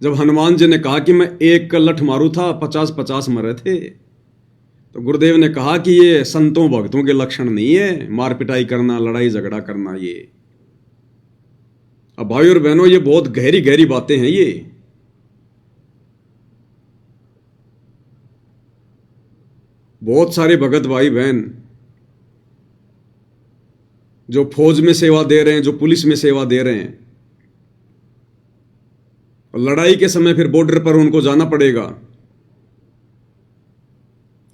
जब हनुमान जी ने कहा कि मैं एक का लठ मारू था 50-50 मरे थे, तो गुरुदेव ने कहा कि ये संतों भक्तों के लक्षण नहीं है, मार पिटाई करना, लड़ाई झगड़ा करना। ये अब भाई और बहनों, ये बहुत गहरी गहरी बातें हैं। ये बहुत सारे भगत भाई बहन जो फौज में सेवा दे रहे हैं, जो पुलिस में सेवा दे रहे हैं, और लड़ाई के समय फिर बॉर्डर पर उनको जाना पड़ेगा,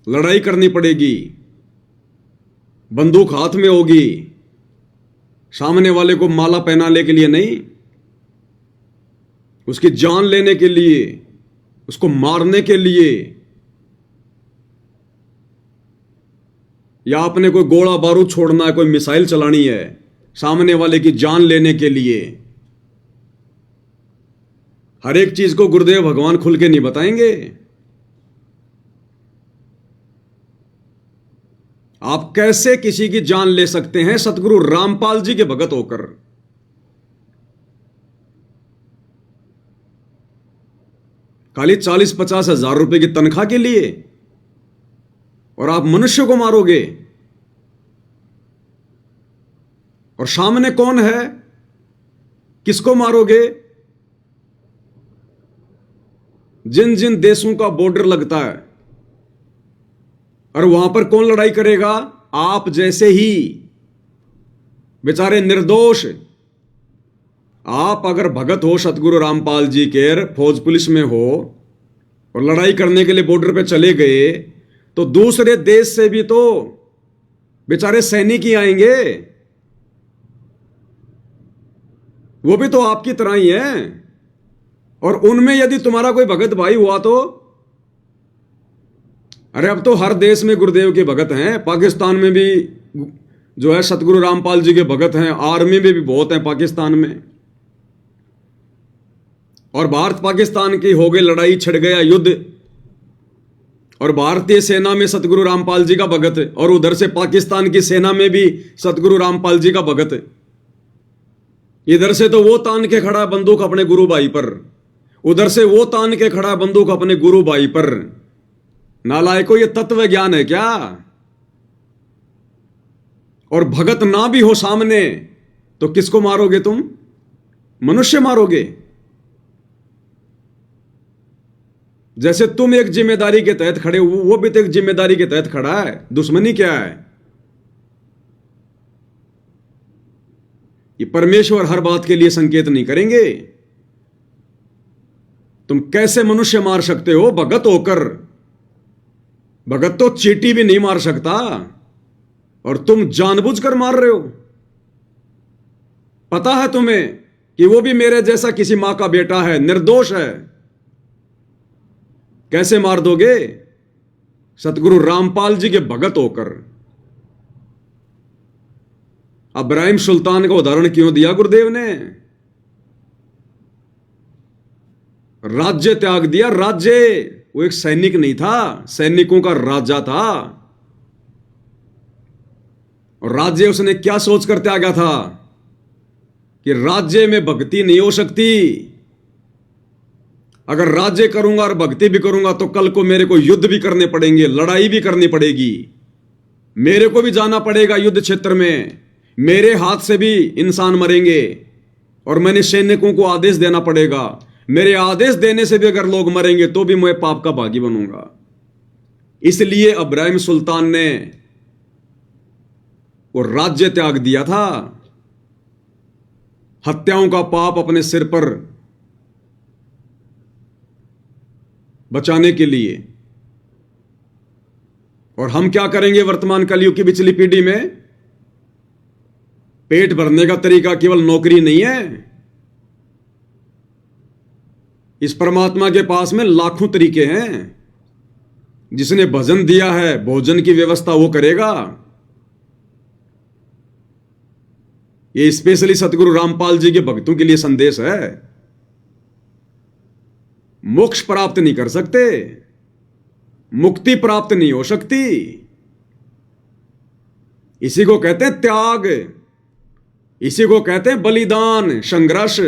लड़ाई करनी पड़ेगी, बंदूक हाथ में होगी, सामने वाले को माला पहनाने के लिए नहीं, उसकी जान लेने के लिए, उसको मारने के लिए, या आपने कोई गोला बारूद छोड़ना है, कोई मिसाइल चलानी है सामने वाले की जान लेने के लिए। हर एक चीज को गुरुदेव भगवान खुल के नहीं बताएंगे। आप कैसे किसी की जान ले सकते हैं सतगुरु रामपाल जी के भगत होकर? खाली 40-50 हजार रुपए की तनख्वाह के लिए, और आप मनुष्य को मारोगे। और सामने कौन है, किसको मारोगे? जिन जिन देशों का बॉर्डर लगता है, और वहां पर कौन लड़ाई करेगा? आप जैसे ही बेचारे निर्दोष। आप अगर भगत हो सतगुरु रामपाल जी के, फौज पुलिस में हो और लड़ाई करने के लिए बॉर्डर पे चले गए, तो दूसरे देश से भी तो बेचारे सैनिक ही आएंगे, वो भी तो आपकी तरह ही हैं। और उनमें यदि तुम्हारा कोई भगत भाई हुआ तो, अरे अब तो हर देश में गुरुदेव के भगत हैं। पाकिस्तान में भी जो है सतगुरु रामपाल जी के भगत हैं, आर्मी में भी बहुत हैं पाकिस्तान में। और भारत पाकिस्तान की हो गई लड़ाई, छिड़ गया युद्ध, और भारतीय सेना में सतगुरु रामपाल जी का भगत, और उधर से पाकिस्तान की सेना में भी सतगुरु रामपाल जी का भगत। इधर से तो वो तान के खड़ा बंदूक अपने गुरु भाई पर, उधर से वो तान के खड़ा बंदूक अपने गुरु भाई पर। नालायको, ये तत्व ज्ञान है क्या? और भगत ना भी हो सामने तो किसको मारोगे तुम? मनुष्य मारोगे। जैसे तुम एक जिम्मेदारी के तहत खड़े हो, वो भी तो एक जिम्मेदारी के तहत खड़ा है। दुश्मनी क्या है? ये परमेश्वर हर बात के लिए संकेत नहीं करेंगे। तुम कैसे मनुष्य मार सकते हो भगत होकर? भगत तो चींटी भी नहीं मार सकता, और तुम जानबूझकर मार रहे हो। पता है तुम्हें कि वो भी मेरे जैसा किसी मां का बेटा है, निर्दोष है। कैसे मार दोगे? सतगुरु रामपाल जी के भगत होकर। इब्राहिम सुल्तान का उदाहरण क्यों दिया गुरुदेव ने? राज्य त्याग दिया, राज्य। वो एक सैनिक नहीं था, सैनिकों का राजा था। और राज्य उसने क्या सोचकर त्यागा था कि राज्य में भक्ति नहीं हो सकती। अगर राज्य करूंगा और भक्ति भी करूंगा तो कल को मेरे को युद्ध भी करने पड़ेंगे, लड़ाई भी करनी पड़ेगी, मेरे को भी जाना पड़ेगा युद्ध क्षेत्र में, मेरे हाथ से भी इंसान मरेंगे, और मैंने सैनिकों को आदेश देना पड़ेगा। मेरे आदेश देने से भी अगर लोग मरेंगे तो भी मैं पाप का भागी बनूंगा। इसलिए इब्राहिम सुल्तान ने वो राज्य त्याग दिया था, हत्याओं का पाप अपने सिर पर बचाने के लिए। और हम क्या करेंगे वर्तमान कलयुग की पिछली पीढ़ी में? पेट भरने का तरीका केवल नौकरी नहीं है। इस परमात्मा के पास में लाखों तरीके हैं। जिसने भजन दिया है, भोजन की व्यवस्था वो करेगा। ये स्पेशली सतगुरु रामपाल जी के भक्तों के लिए संदेश है। मोक्ष प्राप्त नहीं कर सकते, मुक्ति प्राप्त नहीं हो सकती। इसी को कहते हैं त्याग, इसी को कहते हैं बलिदान, संघर्ष।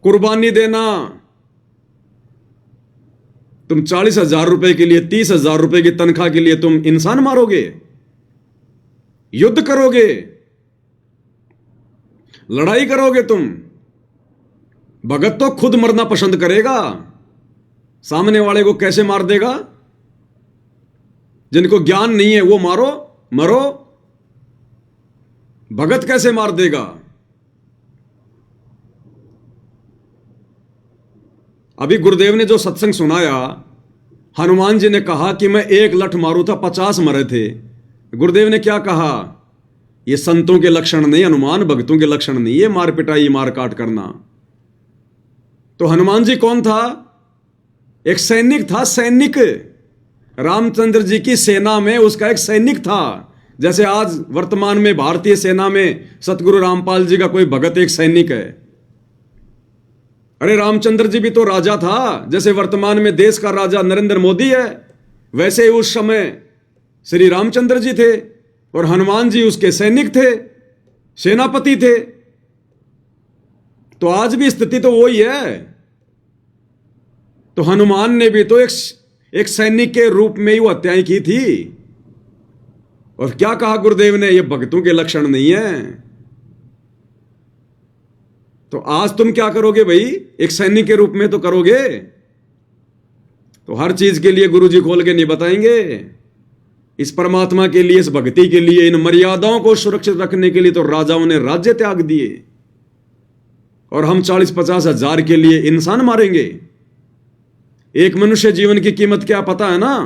कुर्बानी देना। तुम 40,000 रुपए के लिए, 30,000 रुपए की तनख्वाह के लिए तुम इंसान मारोगे, युद्ध करोगे, लड़ाई करोगे तुम। भगत तो खुद मरना पसंद करेगा, सामने वाले को कैसे मार देगा? जिनको ज्ञान नहीं है वो मारो, मरो। भगत कैसे मार देगा? अभी गुरुदेव ने जो सत्संग सुनाया, हनुमान जी ने कहा कि मैं एक लठ मारू था 50 मरे थे। गुरुदेव ने क्या कहा? ये संतों के लक्षण नहीं, हनुमान भक्तों के लक्षण नहीं, ये मार पिटाई मार काट करना। तो हनुमान जी कौन था? एक सैनिक था, सैनिक। रामचंद्र जी की सेना में उसका एक सैनिक था। जैसे आज वर्तमान में भारतीय सेना में सतगुरु रामपाल जी का कोई भगत एक सैनिक है। अरे रामचंद्र जी भी तो राजा था। जैसे वर्तमान में देश का राजा नरेंद्र मोदी है, वैसे ही उस समय श्री रामचंद्र जी थे और हनुमान जी उसके सैनिक थे, सेनापति थे। तो आज भी स्थिति तो वही है। तो हनुमान ने भी तो एक सैनिक के रूप में ही वो हत्याएं की थी। और क्या कहा गुरुदेव ने? ये भक्तों के लक्षण नहीं है। तो आज तुम क्या करोगे भाई? एक सैनिक के रूप में तो करोगे। तो हर चीज के लिए गुरुजी खोल के नहीं बताएंगे। इस परमात्मा के लिए, इस भक्ति के लिए, इन मर्यादाओं को सुरक्षित रखने के लिए तो राजाओं ने राज्य त्याग दिए, और हम 40-50 हजार के लिए इंसान मारेंगे। एक मनुष्य जीवन की कीमत क्या पता है ना?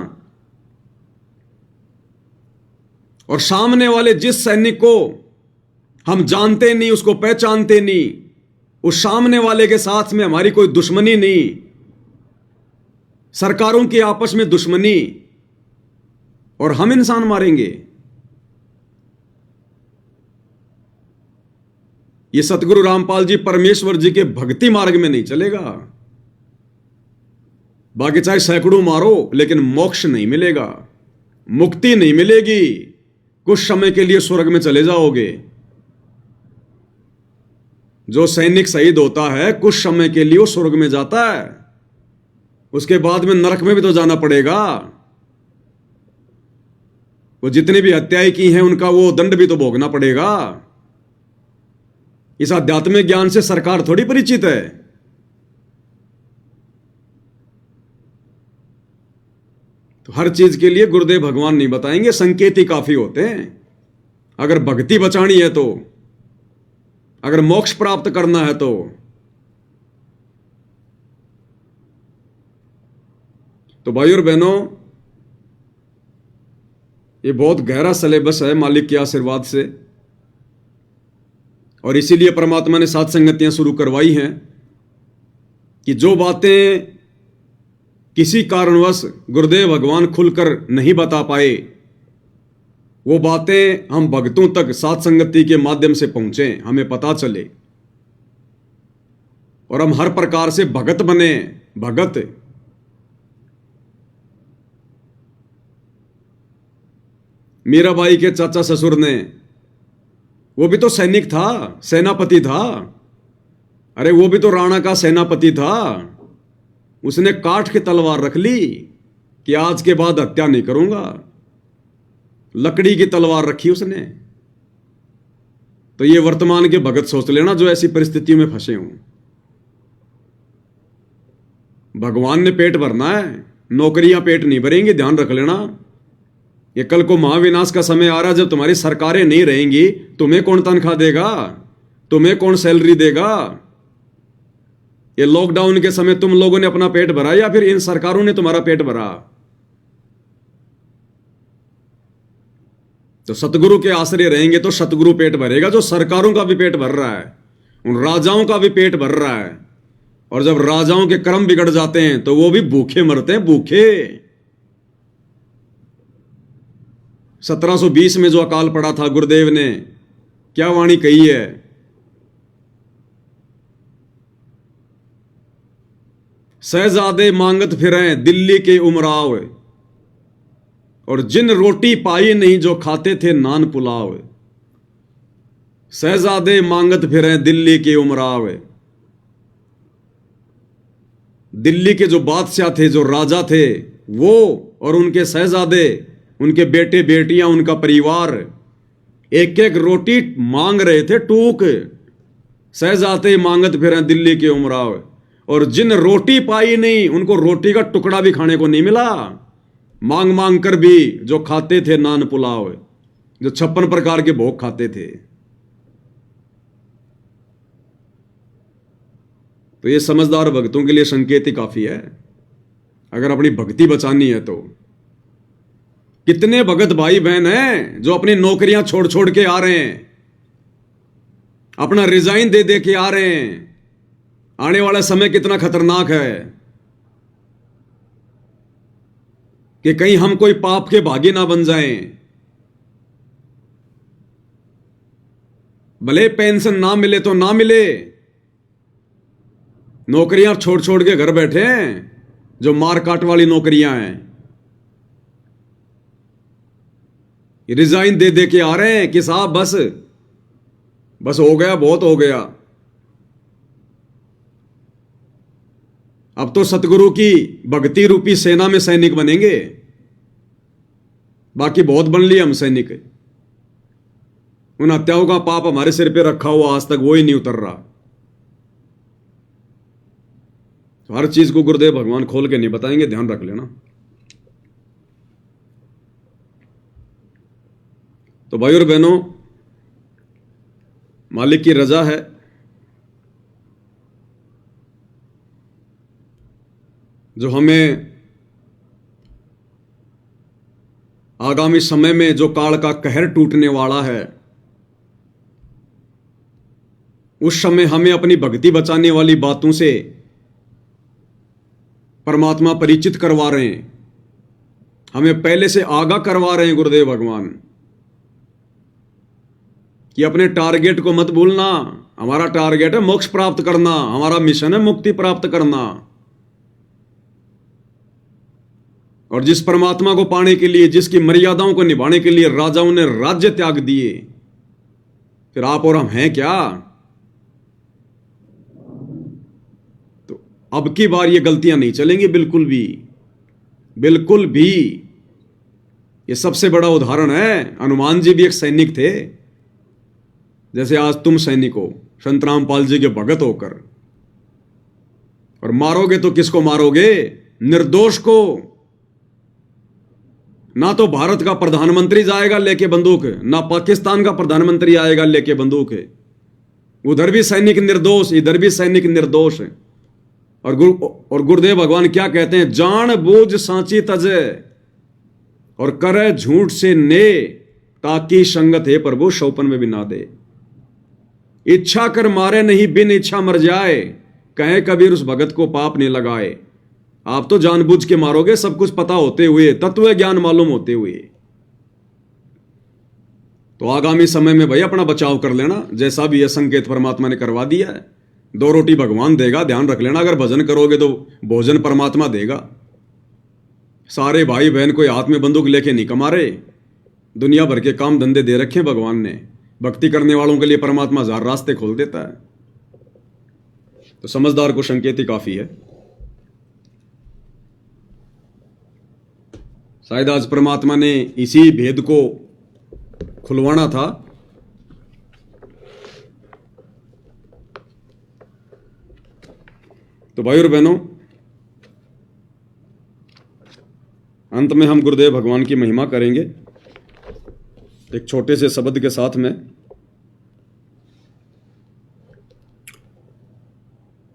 और सामने वाले जिस सैनिक को हम जानते नहीं, उसको पहचानते नहीं, उस सामने वाले के साथ में हमारी कोई दुश्मनी नहीं, सरकारों की आपस में दुश्मनी, और हम इंसान मारेंगे। ये सतगुरु रामपाल जी परमेश्वर जी के भक्ति मार्ग में नहीं चलेगा। बाकी चाहे सैकड़ों मारो, लेकिन मोक्ष नहीं मिलेगा, मुक्ति नहीं मिलेगी। कुछ समय के लिए स्वर्ग में चले जाओगे। जो सैनिक शहीद होता है कुछ समय के लिए वो स्वर्ग में जाता है, उसके बाद में नरक में भी तो जाना पड़ेगा। वो जितनी भी हत्याएं की हैं उनका वो दंड भी तो भोगना पड़ेगा। इस आध्यात्मिक ज्ञान से सरकार थोड़ी परिचित है। तो हर चीज के लिए गुरुदेव भगवान नहीं बताएंगे, संकेत ही काफी होते हैं। अगर भक्ति बचानी है तो, अगर मोक्ष प्राप्त करना है तो भाइयों और बहनों, ये बहुत गहरा सिलेबस है मालिक के आशीर्वाद से, और इसीलिए परमात्मा ने सात संगतियां शुरू करवाई हैं कि जो बातें किसी कारणवश गुरुदेव भगवान खुलकर नहीं बता पाए, वो बातें हम भक्तों तक सात संगति के माध्यम से पहुंचे, हमें पता चले, और हम हर प्रकार से भगत बने। भगत मीराबाई के चाचा ससुर ने, वो भी तो सैनिक था, सेनापति था। अरे वो भी तो राणा का सेनापति था। उसने काठ की तलवार रख ली कि आज के बाद हत्या नहीं करूंगा। लकड़ी की तलवार रखी उसने। तो ये वर्तमान के भगत सोच लेना जो ऐसी परिस्थितियों में फंसे हों। भगवान ने पेट भरना है, नौकरियां पेट नहीं भरेंगी, ध्यान रख लेना। ये कल को महाविनाश का समय आ रहा है, जब तुम्हारी सरकारें नहीं रहेंगी, तुम्हें कौन तनख्वाह देगा? तुम्हें कौन सैलरी देगा? ये लॉकडाउन के समय तुम लोगों ने अपना पेट भरा या फिर इन सरकारों ने तुम्हारा पेट भरा? तो सतगुरु के आश्रय रहेंगे तो सतगुरु पेट भरेगा, जो सरकारों का भी पेट भर रहा है, उन राजाओं का भी पेट भर रहा है। और जब राजाओं के कर्म बिगड़ जाते हैं तो वो भी भूखे मरते हैं, भूखे। 1720 में जो अकाल पड़ा था, गुरुदेव ने क्या वाणी कही है? शहजादे मांगत फिरें दिल्ली के उमराव, और जिन रोटी पाई नहीं जो खाते थे नान पुलाव। शहजादे मांगत फिरें दिल्ली के उमराव, दिल्ली के जो बादशाह थे, जो राजा थे, वो और उनके शहजादे, उनके बेटे बेटियां, उनका परिवार एक एक रोटी मांग रहे थे, टूक शहजादे मांगत फिर दिल्ली के उमराव। और जिन रोटी पाई नहीं, उनको रोटी का टुकड़ा भी खाने को नहीं मिला। मांग मांग कर भी जो खाते थे नान पुलाव, जो 56 प्रकार के भोग खाते थे। तो ये समझदार भक्तों के लिए संकेत ही काफी है, अगर अपनी भक्ति बचानी है तो। कितने भगत भाई बहन हैं जो अपनी नौकरियां छोड़ छोड़ के आ रहे हैं, अपना रिजाइन दे दे के आ रहे हैं। आने वाला समय कितना खतरनाक है कि कहीं हम कोई पाप के भागी ना बन जाएं। भले पेंशन ना मिले तो ना मिले, नौकरियां छोड़ छोड़ के घर बैठे हैं, जो मार काट वाली नौकरियां हैं, रिजाइन दे दे के आ रहे हैं कि साहब बस हो गया, बहुत हो गया। अब तो सतगुरु की भक्ति रूपी सेना में सैनिक बनेंगे, बाकी बहुत बन लिए हम सैनिक। उन हत्याओं का पाप हमारे सिर पे रखा हुआ, आज तक वो ही नहीं उतर रहा। तो हर चीज को गुरुदेव भगवान खोल के नहीं बताएंगे, ध्यान रख लेना। तो भाई और बहनों, मालिक की रजा है, जो हमें आगामी समय में जो काल का कहर टूटने वाला है, उस समय हमें अपनी भक्ति बचाने वाली बातों से परमात्मा परिचित करवा रहे हैं, हमें पहले से आगाह करवा रहे हैं गुरुदेव भगवान कि अपने टारगेट को मत भूलना। हमारा टारगेट है मोक्ष प्राप्त करना, हमारा मिशन है मुक्ति प्राप्त करना। और जिस परमात्मा को पाने के लिए, जिसकी मर्यादाओं को निभाने के लिए राजाओं ने राज्य त्याग दिए, फिर आप और हम हैं क्या? तो अब की बार ये गलतियां नहीं चलेंगी, बिल्कुल भी, बिल्कुल भी। ये सबसे बड़ा उदाहरण है। हनुमान जी भी एक सैनिक थे, जैसे आज तुम सैनिक हो, संत रामपाल जी के भगत होकर। और मारोगे तो किसको मारोगे? निर्दोष को। ना तो भारत का प्रधानमंत्री जाएगा लेके बंदूक, ना पाकिस्तान का प्रधानमंत्री आएगा लेके बंदूक। उधर भी सैनिक निर्दोष, इधर भी सैनिक निर्दोष। और गुरुदेव भगवान क्या कहते हैं? जान बूझ सांची तजे और करे झूठ से ने, ताकि संगत है प्रभु शौपन में भी ना दे। इच्छा कर मारे नहीं, बिन इच्छा मर जाए, कहे कबीर उस भगत को पाप नहीं लगाए। आप तो जानबूझ के मारोगे, सब कुछ पता होते हुए, तत्व ज्ञान मालूम होते हुए। तो आगामी समय में भाई अपना बचाव कर लेना, जैसा भी यह संकेत परमात्मा ने करवा दिया है। 2 रोटी भगवान देगा, ध्यान रख लेना। अगर भजन करोगे तो भोजन परमात्मा देगा। सारे भाई बहन कोई हाथ में बंदूक लेके नहीं कमा रहे, दुनिया भर के काम धंधे दे रखे भगवान ने। भक्ति करने वालों के लिए परमात्मा 1000 रास्ते खोल देता है। तो समझदार को संकेत ही काफी है। शायद आज परमात्मा ने इसी भेद को खुलवाना था। तो भाई और बहनों, अंत में हम गुरुदेव भगवान की महिमा करेंगे एक छोटे से शब्द के साथ में।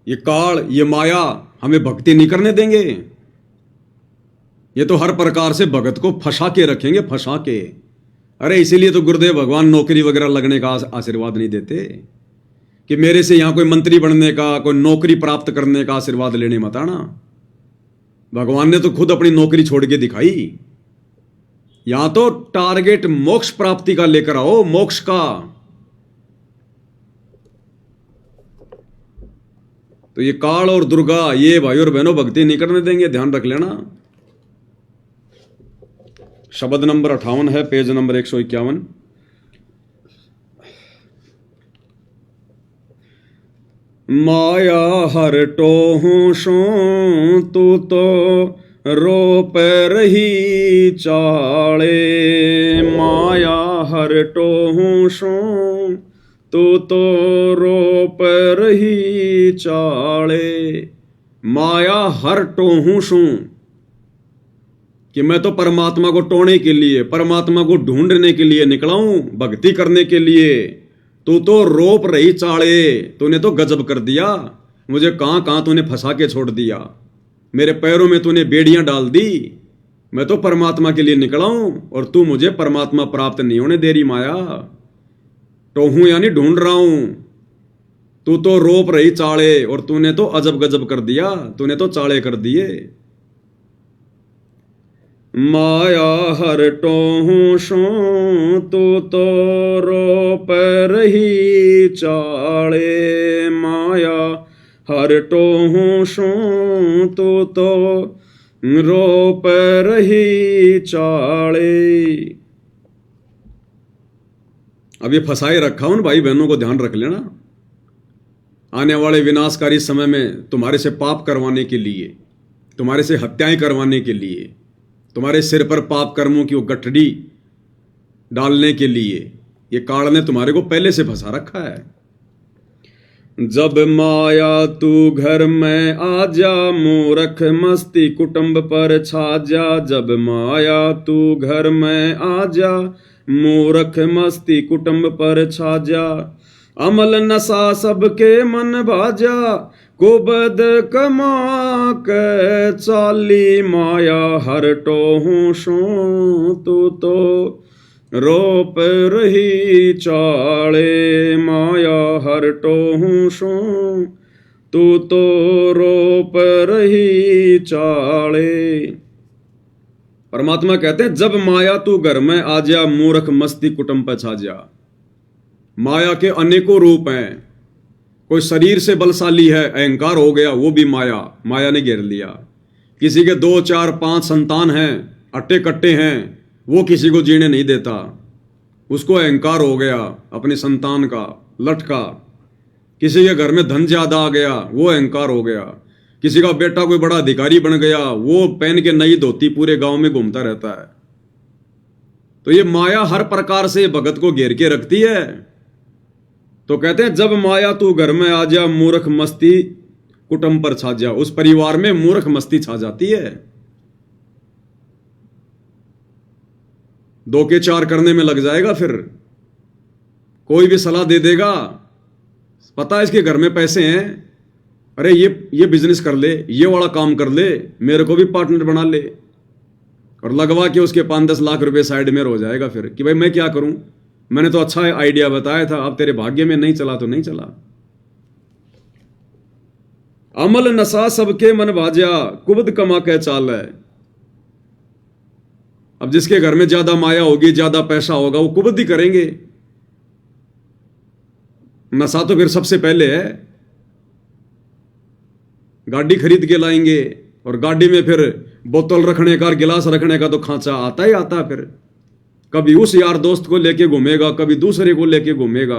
ये काल, ये माया हमें भक्ति नहीं करने देंगे। ये तो हर प्रकार से भगत को फंसा के रखेंगे, फंसा के। अरे इसीलिए तो गुरुदेव भगवान नौकरी वगैरह लगने का आशीर्वाद नहीं देते कि मेरे से यहां कोई मंत्री बनने का, कोई नौकरी प्राप्त करने का आशीर्वाद लेने मत आना। भगवान ने तो खुद अपनी नौकरी छोड़ के दिखाई। यहां तो टारगेट मोक्ष प्राप्ति का लेकर आओ, मोक्ष का। तो ये काल और दुर्गा, ये भाई और बहनों भक्ति नहीं करने देंगे, ध्यान रख लेना। शब्द नंबर 58 है, पेज नंबर 151। माया हर टोहूं सो तू तो रोप रही चाले। माया हर टोहूं सो तू तो रोप रही चाले। माया हर टोहूं सू, कि मैं तो परमात्मा को टोने के लिए, परमात्मा को ढूंढने के लिए निकला हूं, भक्ति करने के लिए। तू तो रोप रही चाले, तूने तो गजब कर दिया। मुझे कहां कहां तूने फंसा के छोड़ दिया, मेरे पैरों में तूने बेड़ियां डाल दी। मैं तो परमात्मा के लिए निकला हूं और तू मुझे परमात्मा प्राप्त नहीं होने दे रही माया। टोहूं यानी ढूंढ रहा हूं, तू तो रोप रही चाले और तूने तो अजब गजब कर दिया, तूने तो चाले कर दिए। माया हर टोहूं सो तू तो रोप रही चाले। माया हर टोहूं सो तू तो रोप रही चाले। अब ये फंसाए रखा उन भाई बहनों को ध्यान रख लेना, आने वाले विनाशकारी समय में तुम्हारे से पाप करवाने के लिए, तुम्हारे से हत्याएं करवाने के लिए, तुम्हारे सिर पर पाप कर्मों की वो गठड़ी डालने के लिए ये काल ने तुम्हारे को पहले से फंसा रखा है। जब माया तू घर में आ जा, मूर्ख मस्ती कुटुंब पर छा जा। जब माया तू घर में आ जा, मूर्ख मस्ती कुटुंब पर छा जा। अमल नशा सबके मन भाजा, कुबद कमा के चाली। माया हर टोहूं सो तू तो रोप रही चाले। माया हर टोहूं सो तू तो रोप रही चाले। परमात्मा कहते हैं जब माया तू घर में आ जा, मूर्ख मस्ती कुटुंब पर छा जा। माया के अनेकों रूप हैं, कोई शरीर से बलशाली है, अहंकार हो गया, वो भी माया, माया ने घेर लिया। किसी के 2, 4, 5 संतान हैं, अट्टे कट्टे हैं, वो किसी को जीने नहीं देता, उसको अहंकार हो गया अपनी संतान का, लटका। किसी के घर में धन ज्यादा आ गया, वो अहंकार हो गया। किसी का बेटा कोई बड़ा अधिकारी बन गया, वो पहन के नई धोती पूरे गांव में घूमता रहता है। तो ये माया हर प्रकार से भगत को घेर के रखती है। तो कहते हैं जब माया तू घर में आ जा, मूर्ख मस्ती कुटुंब पर छा जा। उस परिवार में मूर्ख मस्ती छा जाती है, 2 के 4 करने में लग जाएगा। फिर कोई भी सलाह दे देगा, पता है इसके घर में पैसे हैं, अरे ये बिजनेस कर ले, ये वाला काम कर ले, मेरे को भी पार्टनर बना ले, और लगवा के उसके 5-10 लाख रुपए साइड में हो जाएगा। फिर कि भाई मैं क्या करूं, मैंने तो अच्छा आइडिया बताया था, अब तेरे भाग्य में नहीं चला तो नहीं चला। अमल नशा सबके मन भाजा, कुबद कमा के चाल है। अब जिसके घर में ज्यादा माया होगी, ज्यादा पैसा होगा, वो कुबद ही करेंगे। नशा तो फिर सबसे पहले है, गाड़ी खरीद के लाएंगे और गाड़ी में फिर बोतल रखने का, गिलास रखने का तो खांचा आता ही आता। फिर कभी उस यार दोस्त को लेके घूमेगा, कभी दूसरे को लेके घूमेगा।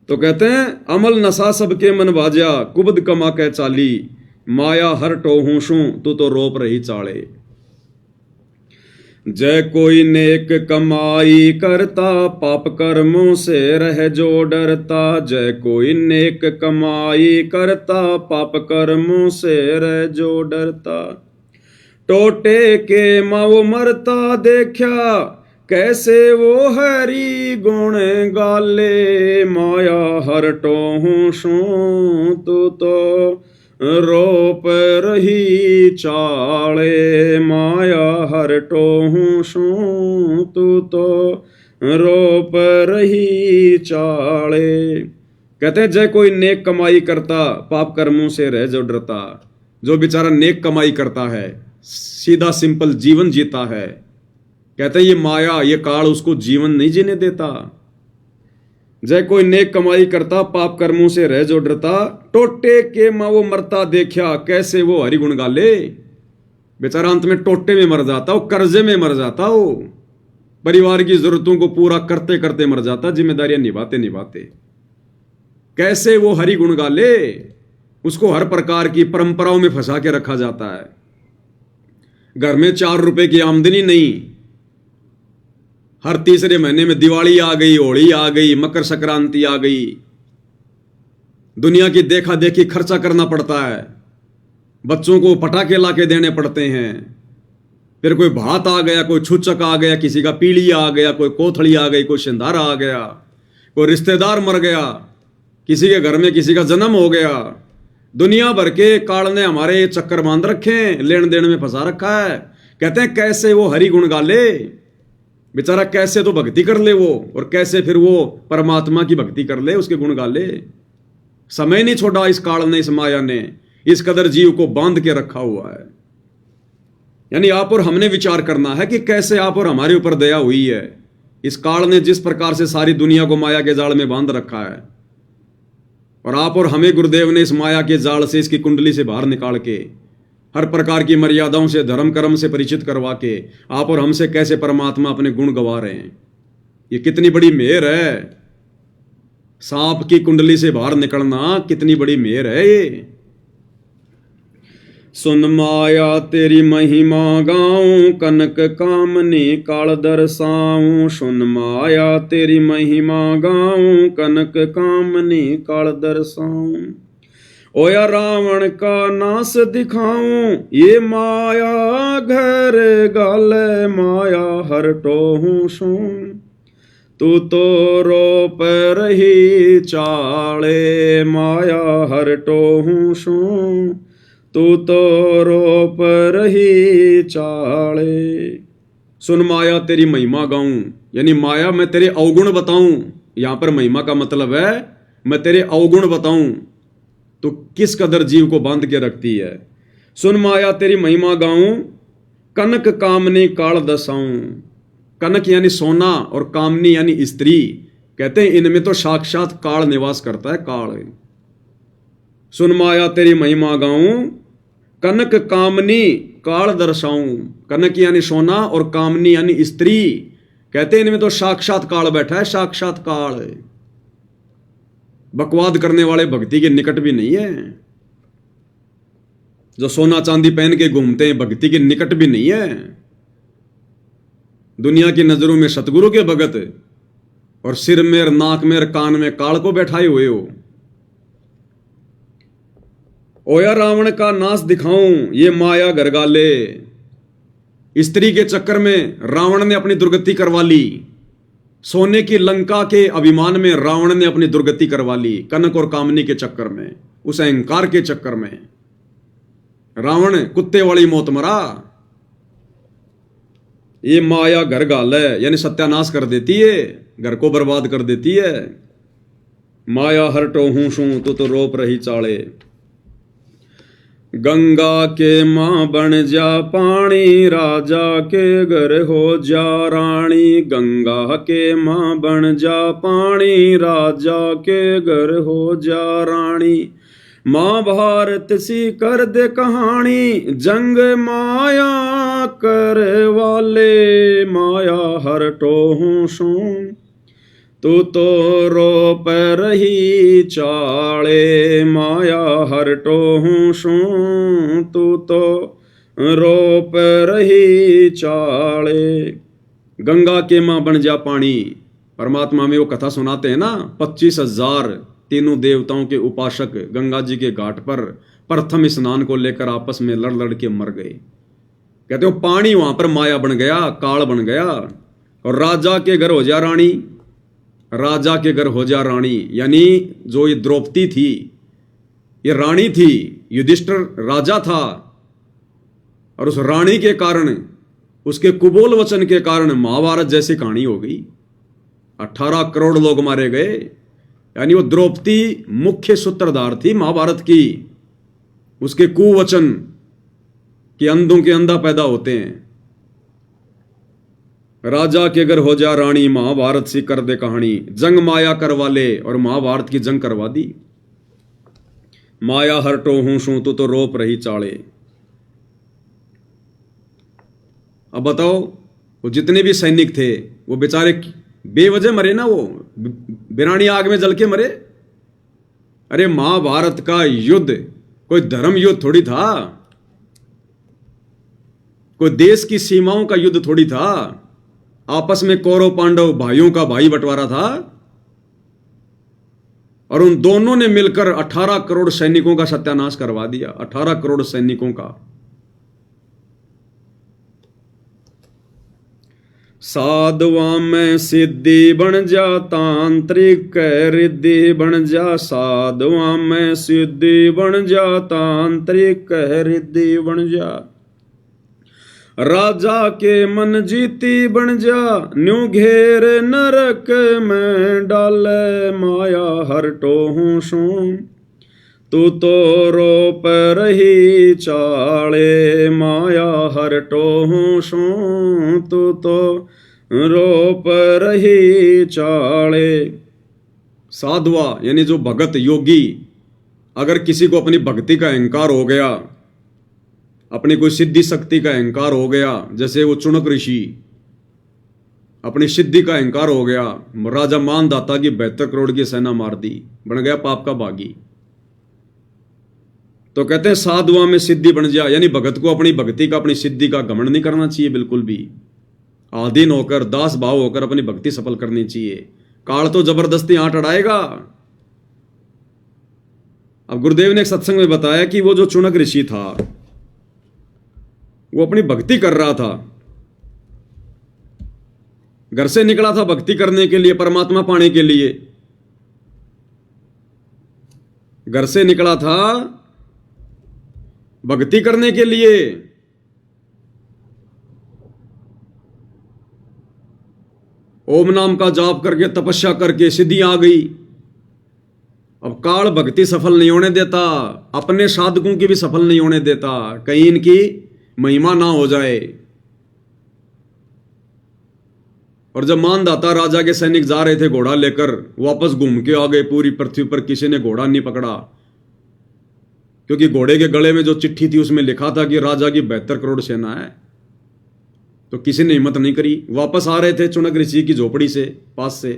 तो कहते हैं अमल नशा सबके मन भाजा, कुबद कमा के चाली। माया हर टोहूं सू तू तो रोप रही चाले। जय कोई नेक कमाई करता, पाप कर्मों से रह जो डरता। जय कोई नेक कमाई करता, पाप कर्मों से रह जो डरता। टोटे के माओ मरता देखा, कैसे वो हरि गुण गाले। माया हर टोहूं सू तू तो रोप रही चाले। माया हर टोहूं सू तू तो रोप रही चाले। कहते हैं जय कोई नेक कमाई करता, पाप कर्मों से रह जो डरता। जो बेचारा नेक कमाई करता है, सीधा सिंपल जीवन जीता है, कहते हैं ये माया, ये काल उसको जीवन नहीं जीने देता। जय कोई नेक कमाई करता, पाप कर्मों से रह जो डरता। टोटे के मां वो मरता देखा, कैसे वो हरि गुण गाले। बेचारा अंत में टोटे में मर जाता, वो कर्जे में मर जाता, वो परिवार की जरूरतों को पूरा करते करते मर जाता, जिम्मेदारियां निभाते निभाते। कैसे वो हरि गुण गा ले, उसको हर प्रकार की परंपराओं में फंसा के रखा जाता है। घर में 4 रुपए की आमदनी नहीं, हर तीसरे महीने में दिवाली आ गई, होली आ गई, मकर संक्रांति आ गई, दुनिया की देखा देखी खर्चा करना पड़ता है, बच्चों को पटाखे लाके देने पड़ते हैं, फिर कोई भात आ गया, कोई छुचक आ गया, किसी का पीली आ गया, कोई कोथड़ी आ गई, कोई सिंधारा आ गया, कोई रिश्तेदार मर गया, किसी के घर में किसी का जन्म हो गया। दुनिया भर के काल ने हमारे चक्कर बांध रखे हैं, लेन देन में फंसा रखा है। कहते हैं कैसे वो हरि गुण गा ले, बेचारा कैसे तो भक्ति कर ले वो, और कैसे फिर वो परमात्मा की भक्ति कर ले, उसके गुण गा ले। समय नहीं छोड़ा इस काल ने, इस माया ने इस कदर जीव को बांध के रखा हुआ है। यानी आप और हमने विचार करना है कि कैसे आप और हमारे ऊपर दया हुई है। इस काल ने जिस प्रकार से सारी दुनिया को माया के जाल में बांध रखा है, और आप और हमें गुरुदेव ने इस माया के जाल से, इसकी कुंडली से बाहर निकाल के, हर प्रकार की मर्यादाओं से, धर्म कर्म से परिचित करवा के आप और हमसे कैसे परमात्मा अपने गुण गवा रहे हैं। ये कितनी बड़ी मेहर है। सांप की कुंडली से बाहर निकलना कितनी बड़ी मेहर है ये। सुन माया तेरी महिमा गाऊं, कनक कामनी काल दर्शाऊं। सुन माया तेरी महिमा गाऊं, कनक कामनी काल दर्शाऊं। ओया रावण का नाश दिखाऊं, ये माया घर गाले माया हरटो हूं सू। तू तो रोप रही चाले माया हरटो हूं सू। तू तो रोप रही चाले। सुन माया तेरी महिमा गाऊं, यानी माया मैं तेरे अवगुण बताऊं। यहां पर महिमा का मतलब है मैं तेरे अवगुण बताऊं, तो किस कदर जीव को बांध के रखती है। सुन माया तेरी महिमा गाऊं, कनक कामनी काल दसाऊं। कनक यानी सोना और कामनी यानी स्त्री। कहते हैं इनमें तो साक्षात काल निवास करता है, काल। सुन माया तेरी महिमा गाऊं, कनक कामनी काल दर्शाऊं। कनक यानी सोना और कामनी यानी स्त्री। कहते हैं इनमें तो साक्षात काल बैठा है, साक्षात काल। बकवाद करने वाले भक्ति के निकट भी नहीं है। जो सोना चांदी पहन के घूमते हैं भक्ति के निकट भी नहीं है। दुनिया की नजरों में सतगुरु के भगत, और सिर में, नाक में, कान में काल को बैठाए हुए हो। ओया रावण का नाश दिखाऊं, ये माया घर गाले। स्त्री के चक्कर में रावण ने अपनी दुर्गति करवा ली। सोने की लंका के अभिमान में रावण ने अपनी दुर्गति करवा ली। कनक और कामनी के चक्कर में, उस अहंकार के चक्कर में रावण कुत्ते वाली मौत मरा। ये माया घर गाल है, यानी सत्यानाश कर देती है, घर को बर्बाद कर देती है। माया हरटो हूं सू, तो रोप रही चाले। गंगा के मां बन जा पानी, राजा के घर हो जा रानी। गंगा के मां बन जा पानी, राजा के घर हो जा रानी। महाभारत सी कर दे कहानी, जंग माया कर वाले। माया हरटो हूं सू, तू तो रोप रही चाले। माया हरटो हूं सू, तू तो रोप रही चाले। गंगा के मां बन जा पानी। परमात्मा में वो कथा सुनाते हैं ना, 25,000 तीनों देवताओं के उपासक गंगा जी के घाट पर प्रथम स्नान को लेकर आपस में लड़ लड़ के मर गए। कहते हो पानी वहां पर माया बन गया, काल बन गया। और राजा के घर हो जा रानी, राजा के घर हो जा रानी, यानी जो ये द्रौपदी थी, ये रानी थी, युधिष्ठिर राजा था। और उस रानी के कारण, उसके कुबोल वचन के कारण महाभारत जैसी कहानी हो गई। 18 करोड़ लोग मारे गए। यानी वो द्रौपदी मुख्य सूत्रधार थी महाभारत की। उसके कुवचन के अंधों के अंधा पैदा होते हैं। राजा के घर हो जा रानी, महाभारत सी कर दे कहानी। जंग माया करवा ले, और महाभारत की जंग करवा दी। माया हरटो हूं सू, तो रोप रही चाले। अब बताओ, वो जितने भी सैनिक थे वो बेचारे बेवजह मरे ना, वो बिरानी आग में जल के मरे। अरे महाभारत का युद्ध कोई धर्म युद्ध थोड़ी था, कोई देश की सीमाओं का युद्ध थोड़ी था। आपस में कौरव पांडव भाइयों का भाई बंटवारा था और उन दोनों ने मिलकर 18 करोड़ सैनिकों का सत्यानाश करवा दिया। 18 करोड़ सैनिकों का। साधुआ में सिद्धि बन जा, तांत्रिक रिद्धि बन जा। साधुआ में सिद्धि बन जा, तांत्रिक रिद्धि बन जा। राजा के मन जीती बन जा, न्यू घेर नरक में डाले। माया हरटो हूं सू, तू तो रोप रही चाले। माया हरटो हूं सू, तू तो रोप रही चाले। साधुआ यानी जो भगत योगी, अगर किसी को अपनी भक्ति का अहंकार हो गया, अपनी कोई सिद्धि शक्ति का अहंकार हो गया, जैसे वो चुनक ऋषि अपनी सिद्धि का अहंकार हो गया, राजा मानदाता की 72 करोड़ की सेना मार दी, बन गया पाप का बागी। तो कहते हैं साधुआ में सिद्धि बन जा, यानी भगत को अपनी भक्ति का, अपनी सिद्धि का घमंड नहीं करना चाहिए बिल्कुल भी। आधीन होकर, दास भाव होकर अपनी भक्ति सफल करनी चाहिए। काल तो जबरदस्ती आंट अड़ाएगा। अब गुरुदेव ने एक सत्संग में बताया कि वो जो चुनक ऋषि था, वो अपनी भक्ति कर रहा था, घर से निकला था भक्ति करने के लिए, परमात्मा पाने के लिए। घर से निकला था भक्ति करने के लिए। ओम नाम का जाप करके, तपस्या करके सिद्धि आ गई। अब काल भक्ति सफल नहीं होने देता, अपने साधकों की भी सफल नहीं होने देता, कहीं इनकी महिमा ना हो जाए। और जब मानदाता राजा के सैनिक जा रहे थे घोड़ा लेकर, वापस घूम के आ गए, पूरी पृथ्वी पर किसी ने घोड़ा नहीं पकड़ा, क्योंकि घोड़े के गले में जो चिट्ठी थी उसमें लिखा था कि राजा की 72 करोड़ सेना है। तो किसी ने हिम्मत नहीं करी। वापस आ रहे थे चुनक ऋषि की झोपड़ी से, पास से,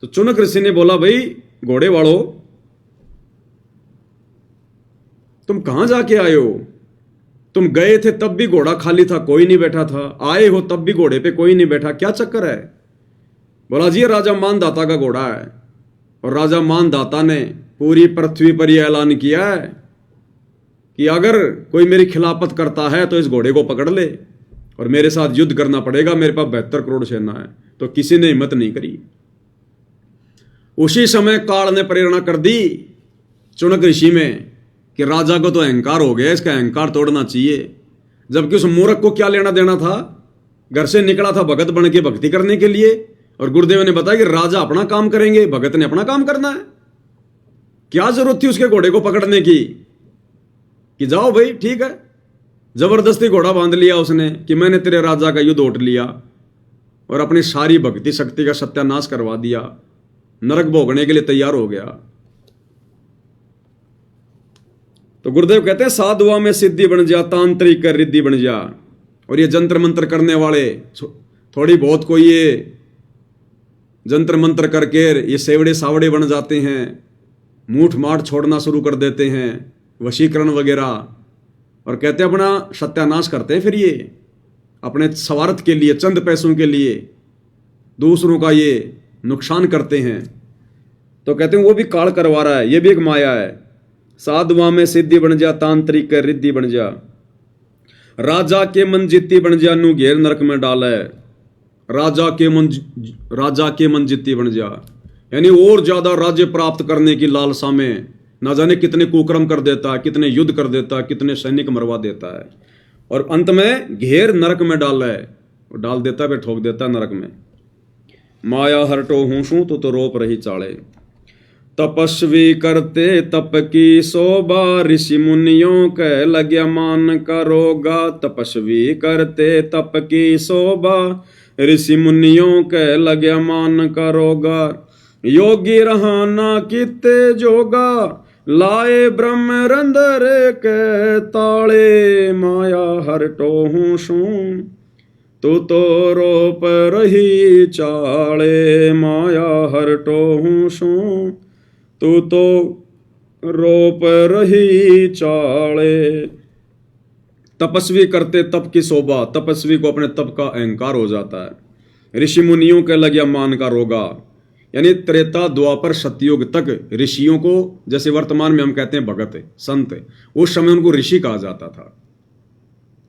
तो चुनक ऋषि ने बोला, भाई घोड़े वालों, तुम कहां जाके आए हो? तुम गए थे तब भी घोड़ा खाली था, कोई नहीं बैठा था, आए हो तब भी घोड़े पे कोई नहीं बैठा, क्या चक्कर है? बोला जी राजा मानदाता का घोड़ा है, और राजा मानदाता ने पूरी पृथ्वी पर यह ऐलान किया है कि अगर कोई मेरी खिलाफत करता है तो इस घोड़े को पकड़ ले और मेरे साथ युद्ध करना पड़ेगा, मेरे पास 72 करोड़ सेना है। तो किसी ने हिम्मत नहीं करी। उसी समय काल ने प्रेरणा कर दी चुनक ऋषि में कि राजा को तो अहंकार हो गया, इसका अहंकार तोड़ना चाहिए। जबकि उस मूर्ख को क्या लेना देना था? घर से निकला था भगत बन के भक्ति करने के लिए, और गुरुदेव ने बताया कि राजा अपना काम करेंगे, भगत ने अपना काम करना है। क्या जरूरत थी उसके घोड़े को पकड़ने की कि जाओ भाई ठीक है। जबरदस्ती घोड़ा बांध लिया उसने कि मैंने तेरे राजा का युद्ध उठ लिया, और अपनी सारी भक्ति शक्ति का सत्यानाश करवा दिया, नरक भोगने के लिए तैयार हो गया। तो गुरुदेव कहते हैं साधुआ में सिद्धि बन जा, तांत्रिक रिद्धि बन जा। और ये जंत्र मंत्र करने वाले थोड़ी बहुत कोई ये जंत्र मंत्र करके ये सेवड़े सावड़े बन जाते हैं, मूठ माठ छोड़ना शुरू कर देते हैं, वशीकरण वगैरह, और कहते हैं अपना सत्यानाश करते हैं। फिर ये अपने स्वार्थ के लिए, चंद पैसों के लिए दूसरों का ये नुकसान करते हैं। तो कहते हैं वो भी काल करवा रहा है, ये भी एक माया है। साधुआ में सिद्धि बन जा, तांत्रिक रिद्धि बन जा। राजा के मन जित्ती बन जा, नू घेर नरक में डाल है। राजा के मन जित्ती बन जा, यानी और ज्यादा राज्य प्राप्त करने की लालसा में ना जाने कितने कुकर्म कर देता है, कितने युद्ध कर देता है, कितने सैनिक मरवा देता है, और अंत में घेर नरक में डाल है, डाल देता है, फिर ठोक देता है नरक में। माया हरटो हूं तो रोप रही चाले। तपस्वी करते तप की शोभा, ऋषि मुनियों के लग्या मान करोगा। तपस्वी करते तप की शोभा, ऋषि मुनियों के लग्या मान करोगा। योगी रहाना किते जोगा, लाए ब्रह्म रंदर के ताले। माया हरटो हूं सू, तू तो रोप रही चाले। माया हरटो हूं सू, तू तो रोप रही चाले। तपस्वी करते तप की शोभा, तपस्वी को अपने तप का अहंकार हो जाता है। ऋषि मुनियों के लगिया मान का रोगा, यानी त्रेता द्वापर सतयुग तक ऋषियों को, जैसे वर्तमान में हम कहते हैं भगत संत, उस समय उनको ऋषि कहा जाता था।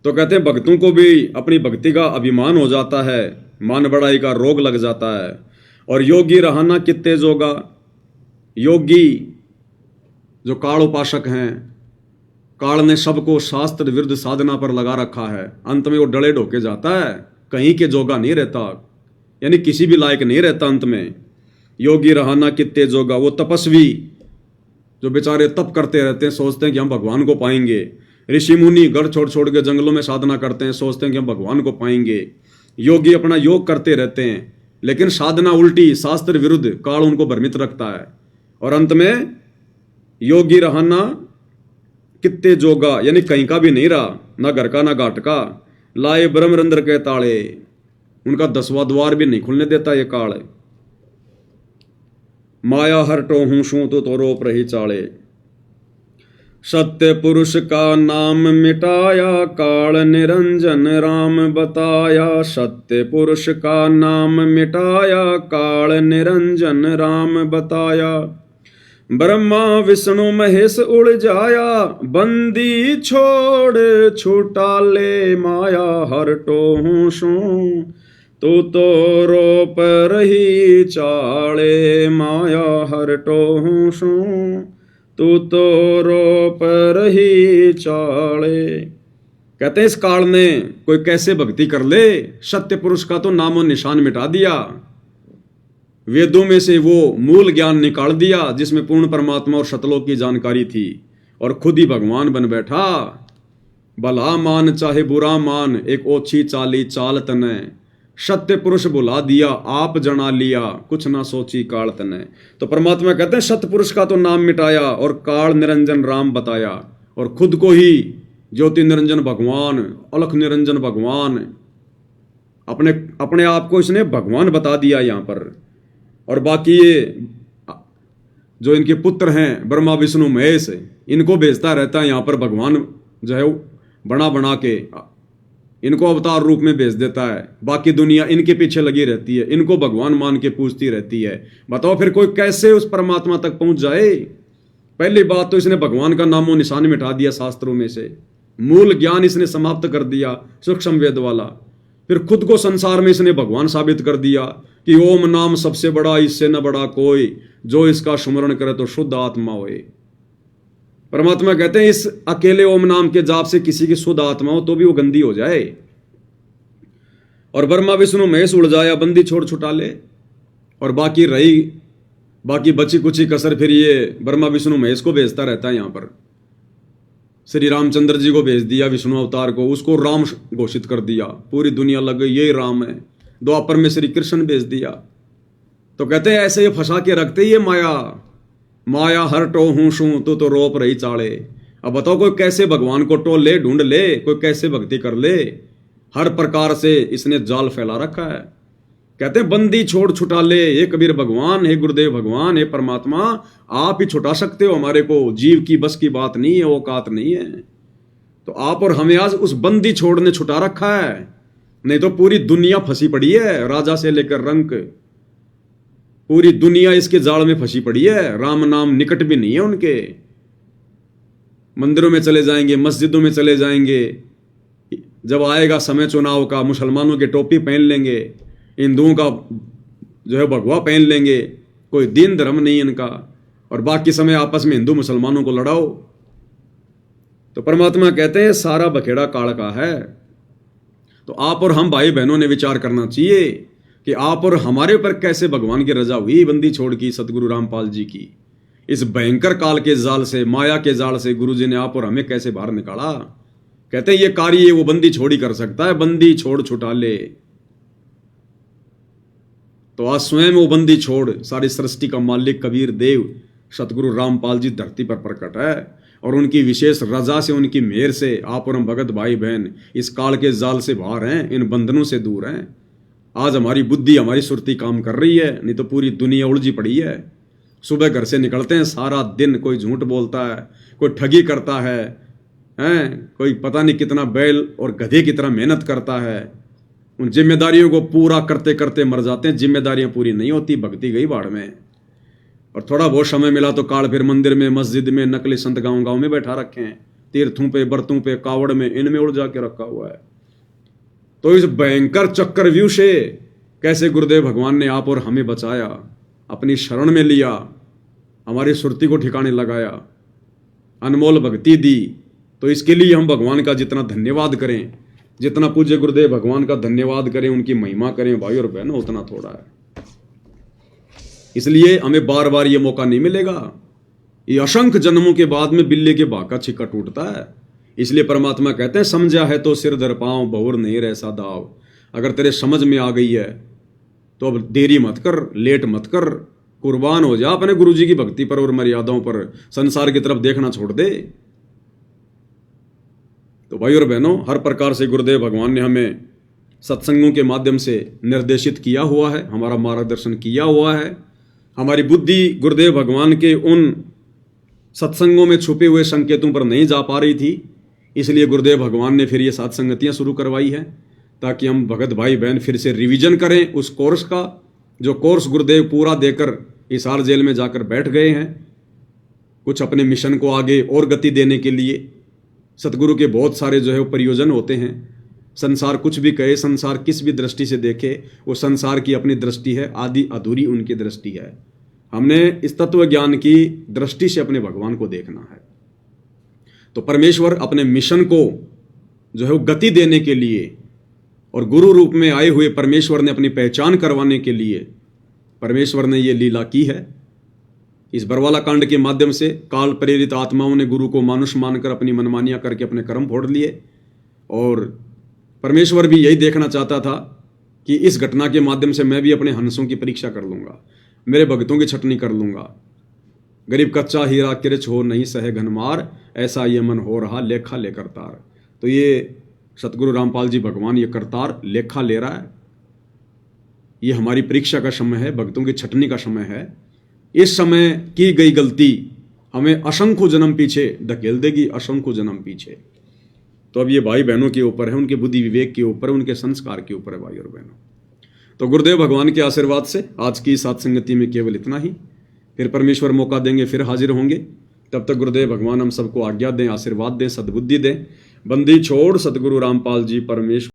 तो कहते हैं भक्तों को भी अपनी भक्ति का अभिमान हो जाता है, मान बढ़ाई का रोग लग जाता है। और योगी रहना कित्ते जोगा, योगी जो काल उपासक हैं, काल ने सबको शास्त्र विरुद्ध साधना पर लगा रखा है, अंत में वो डले ढोके जाता है, कहीं के जोगा नहीं रहता, यानी किसी भी लायक नहीं रहता अंत में। योगी रहना कित्ते जोगा, वो तपस्वी जो बेचारे तप करते रहते हैं, सोचते हैं कि हम भगवान को पाएंगे। ऋषि मुनि घर छोड़ छोड़ के जंगलों में साधना करते हैं, सोचते हैं कि हम भगवान को पाएंगे। योगी अपना योग करते रहते हैं, लेकिन साधना उल्टी, शास्त्र विरुद्ध, काल उनको भ्रमित रखता है। और अंत में योगी रहना कित्ते जोगा, यानी कहीं का भी नहीं रहा, ना घर का ना घाट का। लाए ब्रह्मरंध्र के ताले, उनका 10वां द्वार भी नहीं खुलने देता ये काल। माया हरटो हूं शू तो रोप रही चाले। सत्य पुरुष का नाम मिटाया, काल निरंजन राम बताया। सत्य पुरुष का नाम मिटाया, काल निरंजन राम बताया। ब्रह्मा विष्णु महेश उड़ जाया, बंदी छोड़ छुटा ले माया। हरटो हूं शू तो रोप रही चाले, माया हरटो हूं शू तो रोप रही चाले। कहते हैं इस काल ने कोई कैसे भक्ति कर ले, सत्य पुरुष का तो नामो निशान मिटा दिया, वेदों में से वो मूल ज्ञान निकाल दिया जिसमें पूर्ण परमात्मा और सतलोक की जानकारी थी, और खुद ही भगवान बन बैठा। भला मान चाहे बुरा मान, एक ओछी चाली चाल तने। सत्य पुरुष बुला दिया, आप जना लिया, कुछ ना सोची काल तने। तो परमात्मा कहते हैं सत्य पुरुष का तो नाम मिटाया और काल निरंजन राम बताया, और खुद को ही ज्योति निरंजन भगवान, अलख निरंजन भगवान, अपने आप को इसने भगवान बता दिया यहाँ पर। और बाकी ये जो इनके पुत्र हैं ब्रह्मा विष्णु महेश, इनको भेजता रहता है यहाँ पर भगवान, जो है बना बना के इनको अवतार रूप में भेज देता है। बाकी दुनिया इनके पीछे लगी रहती है, इनको भगवान मान के पूजती रहती है। बताओ फिर कोई कैसे उस परमात्मा तक पहुंच जाए। पहली बात तो इसने भगवान का नामो निशान मिटा दिया शास्त्रों में से, मूल ज्ञान इसने समाप्त कर दिया सूक्ष्म वेद वाला। फिर खुद को संसार में इसने भगवान साबित कर दिया कि ओम नाम सबसे बड़ा, इससे न बड़ा कोई, जो इसका सुमरण करे तो शुद्ध आत्मा होए। परमात्मा कहते हैं इस अकेले ओम नाम के जाप से किसी की शुद्ध आत्मा हो तो भी वो गंदी हो जाए। और ब्रह्मा विष्णु महेश उड़ जाया, बंदी छोड़ छुटा ले। और बाकी बची कुची कसर फिर ये ब्रह्मा विष्णु महेश को भेजता रहता है। यहाँ पर श्री रामचंद्र जी को भेज दिया, विष्णु अवतार को, उसको राम घोषित कर दिया, पूरी दुनिया लग गई यही राम है। द्वापर में श्री कृष्ण भेज दिया। तो कहते हैं ऐसे ये फंसा के रखते ये माया हरटो हूं शू तो रोप रही चाले। अब बताओ कोई कैसे भगवान को टोल ले, ढूंढ ले, कोई कैसे भक्ति कर ले। हर प्रकार से इसने जाल फैला रखा है। कहते हैं बंदी छोड़ छुटा ले, हे कबीर भगवान, हे गुरुदेव भगवान, हे परमात्मा, आप ही छुटा सकते हो हमारे को, जीव की बस की बात नहीं है, औकात नहीं है। तो आप और हमें आज उस बंदी छोड़ ने छुटा रखा है, नहीं तो पूरी दुनिया फंसी पड़ी है, राजा से लेकर रंक पूरी दुनिया इसके जाल में फंसी पड़ी है। राम नाम निकट भी नहीं है उनके। मंदिरों में चले जाएंगे, मस्जिदों में चले जाएंगे, जब आएगा समय चुनाव का मुसलमानों के टोपी पहन लेंगे, हिंदुओं का जो है भगवा पहन लेंगे, कोई दीन धर्म नहीं इनका, और बाकी समय आपस में हिंदू मुसलमानों को लड़ाओ। तो परमात्मा कहते हैं सारा बखेड़ा काल का है। तो आप और हम भाई बहनों ने विचार करना चाहिए कि आप और हमारे ऊपर कैसे भगवान की रजा हुई बंदी छोड़ की सतगुरु रामपाल जी की। इस भयंकर काल के जाल से, माया के जाल से गुरु जी ने आप और हमें कैसे बाहर निकाला। कहते हैं ये कार्य वो बंदी छोड़ ही कर सकता है, बंदी छोड़ छुटा ले। तो आज स्वयं वो बंदी छोड़ सारी सृष्टि का मालिक कबीर देव सतगुरु रामपाल जी धरती पर प्रकट है, और उनकी विशेष रजा से, उनकी मेहर से आप और हम भगत भाई बहन इस काल के जाल से बाहर हैं, इन बंधनों से दूर हैं। आज हमारी बुद्धि, हमारी सुरती काम कर रही है, नहीं तो पूरी दुनिया उलझी पड़ी है। सुबह घर से निकलते हैं, सारा दिन कोई झूठ बोलता है, कोई ठगी करता है, कोई पता नहीं कितना बैल और गधे की तरह मेहनत करता है। उन जिम्मेदारियों को पूरा करते करते मर जाते हैं। जिम्मेदारियां पूरी नहीं होती, भक्ति गई बाढ़ में। और थोड़ा बहुत समय मिला तो काल फिर मंदिर में, मस्जिद में, नकली संत गांव गांव में बैठा रखे हैं, तीर्थों पे, बर्तों पे, कावड़ में, इनमें उलझा के रखा हुआ है। तो इस भयंकर चक्रव्यूह से कैसे गुरुदेव भगवान ने आप और हमें बचाया, अपनी शरण में लिया, हमारी सुरती को ठिकाने लगाया, अनमोल भक्ति दी। तो इसके लिए हम भगवान का जितना धन्यवाद करें, जितना पूज्य गुरुदेव भगवान का धन्यवाद करें, उनकी महिमा करें भाई और बहनों, उतना थोड़ा है। इसलिए हमें बार बार ये मौका नहीं मिलेगा। ये असंख्य जन्मों के बाद में बिल्ली के भाग का छिक्का टूटता है। इसलिए परमात्मा कहते हैं, समझा है तो सिर धर पांव, बहुर नहीं रहसा दाव। अगर तेरे समझ में आ गई है तो अब देरी मत कर, लेट मत कर, कुर्बान हो जा अपने गुरु जी की भक्ति पर और मर्यादाओं पर, संसार की तरफ देखना छोड़ दे। तो भाई और बहनों, हर प्रकार से गुरुदेव भगवान ने हमें सत्संगों के माध्यम से निर्देशित किया हुआ है, हमारा मार्गदर्शन किया हुआ है। हमारी बुद्धि गुरुदेव भगवान के उन सत्संगों में छुपे हुए संकेतों पर नहीं जा पा रही थी, इसलिए गुरुदेव भगवान ने फिर ये सात संगतियां शुरू करवाई है, ताकि हम भगत भाई बहन फिर से रिवीजन करें उस कोर्स का, जो कोर्स गुरुदेव पूरा देकर हिसार जेल में जाकर बैठ गए हैं, कुछ अपने मिशन को आगे और गति देने के लिए। सतगुरु के बहुत सारे जो है वो प्रयोजन होते हैं। संसार कुछ भी कहे, संसार किस भी दृष्टि से देखे, वो संसार की अपनी दृष्टि है, आदि अधूरी उनकी दृष्टि है। हमने इस तत्व ज्ञान की दृष्टि से अपने भगवान को देखना है। तो परमेश्वर अपने मिशन को जो है वो गति देने के लिए और गुरु रूप में आए हुए परमेश्वर ने अपनी पहचान करवाने के लिए परमेश्वर ने ये लीला की है। इस बरवाला कांड के माध्यम से काल प्रेरित आत्माओं ने गुरु को मानुष मानकर अपनी मनमानियां करके अपने कर्म फोड़ लिए, और परमेश्वर भी यही देखना चाहता था कि इस घटना के माध्यम से मैं भी अपने हंसों की परीक्षा कर लूंगा, मेरे भक्तों की छटनी कर लूंगा। गरीब कच्चा हीरा किरच हो नहीं सहे घनमार, ऐसा ये मन हो रहा लेखा लेकर तार। तो ये सतगुरु रामपाल जी भगवान ये करतार लेखा ले रहा है। ये हमारी परीक्षा का समय है, भक्तों की छटनी का समय है। इस समय की गई गलती हमें असंख्य जन्म पीछे धकेल देगी, असंख्य जन्म पीछे। तो अब ये भाई बहनों के ऊपर है, उनके बुद्धि विवेक के ऊपर, उनके संस्कार के ऊपर है भाई और बहनों। तो गुरुदेव भगवान के आशीर्वाद से आज की सात संगति में केवल इतना ही। फिर परमेश्वर मौका देंगे, फिर हाजिर होंगे। तब तक गुरुदेव भगवान हम सबको आज्ञा दें, आशीर्वाद दें, सद्बुद्धि दें। बंदी छोड़ सतगुरु रामपाल जी परमेश्वर।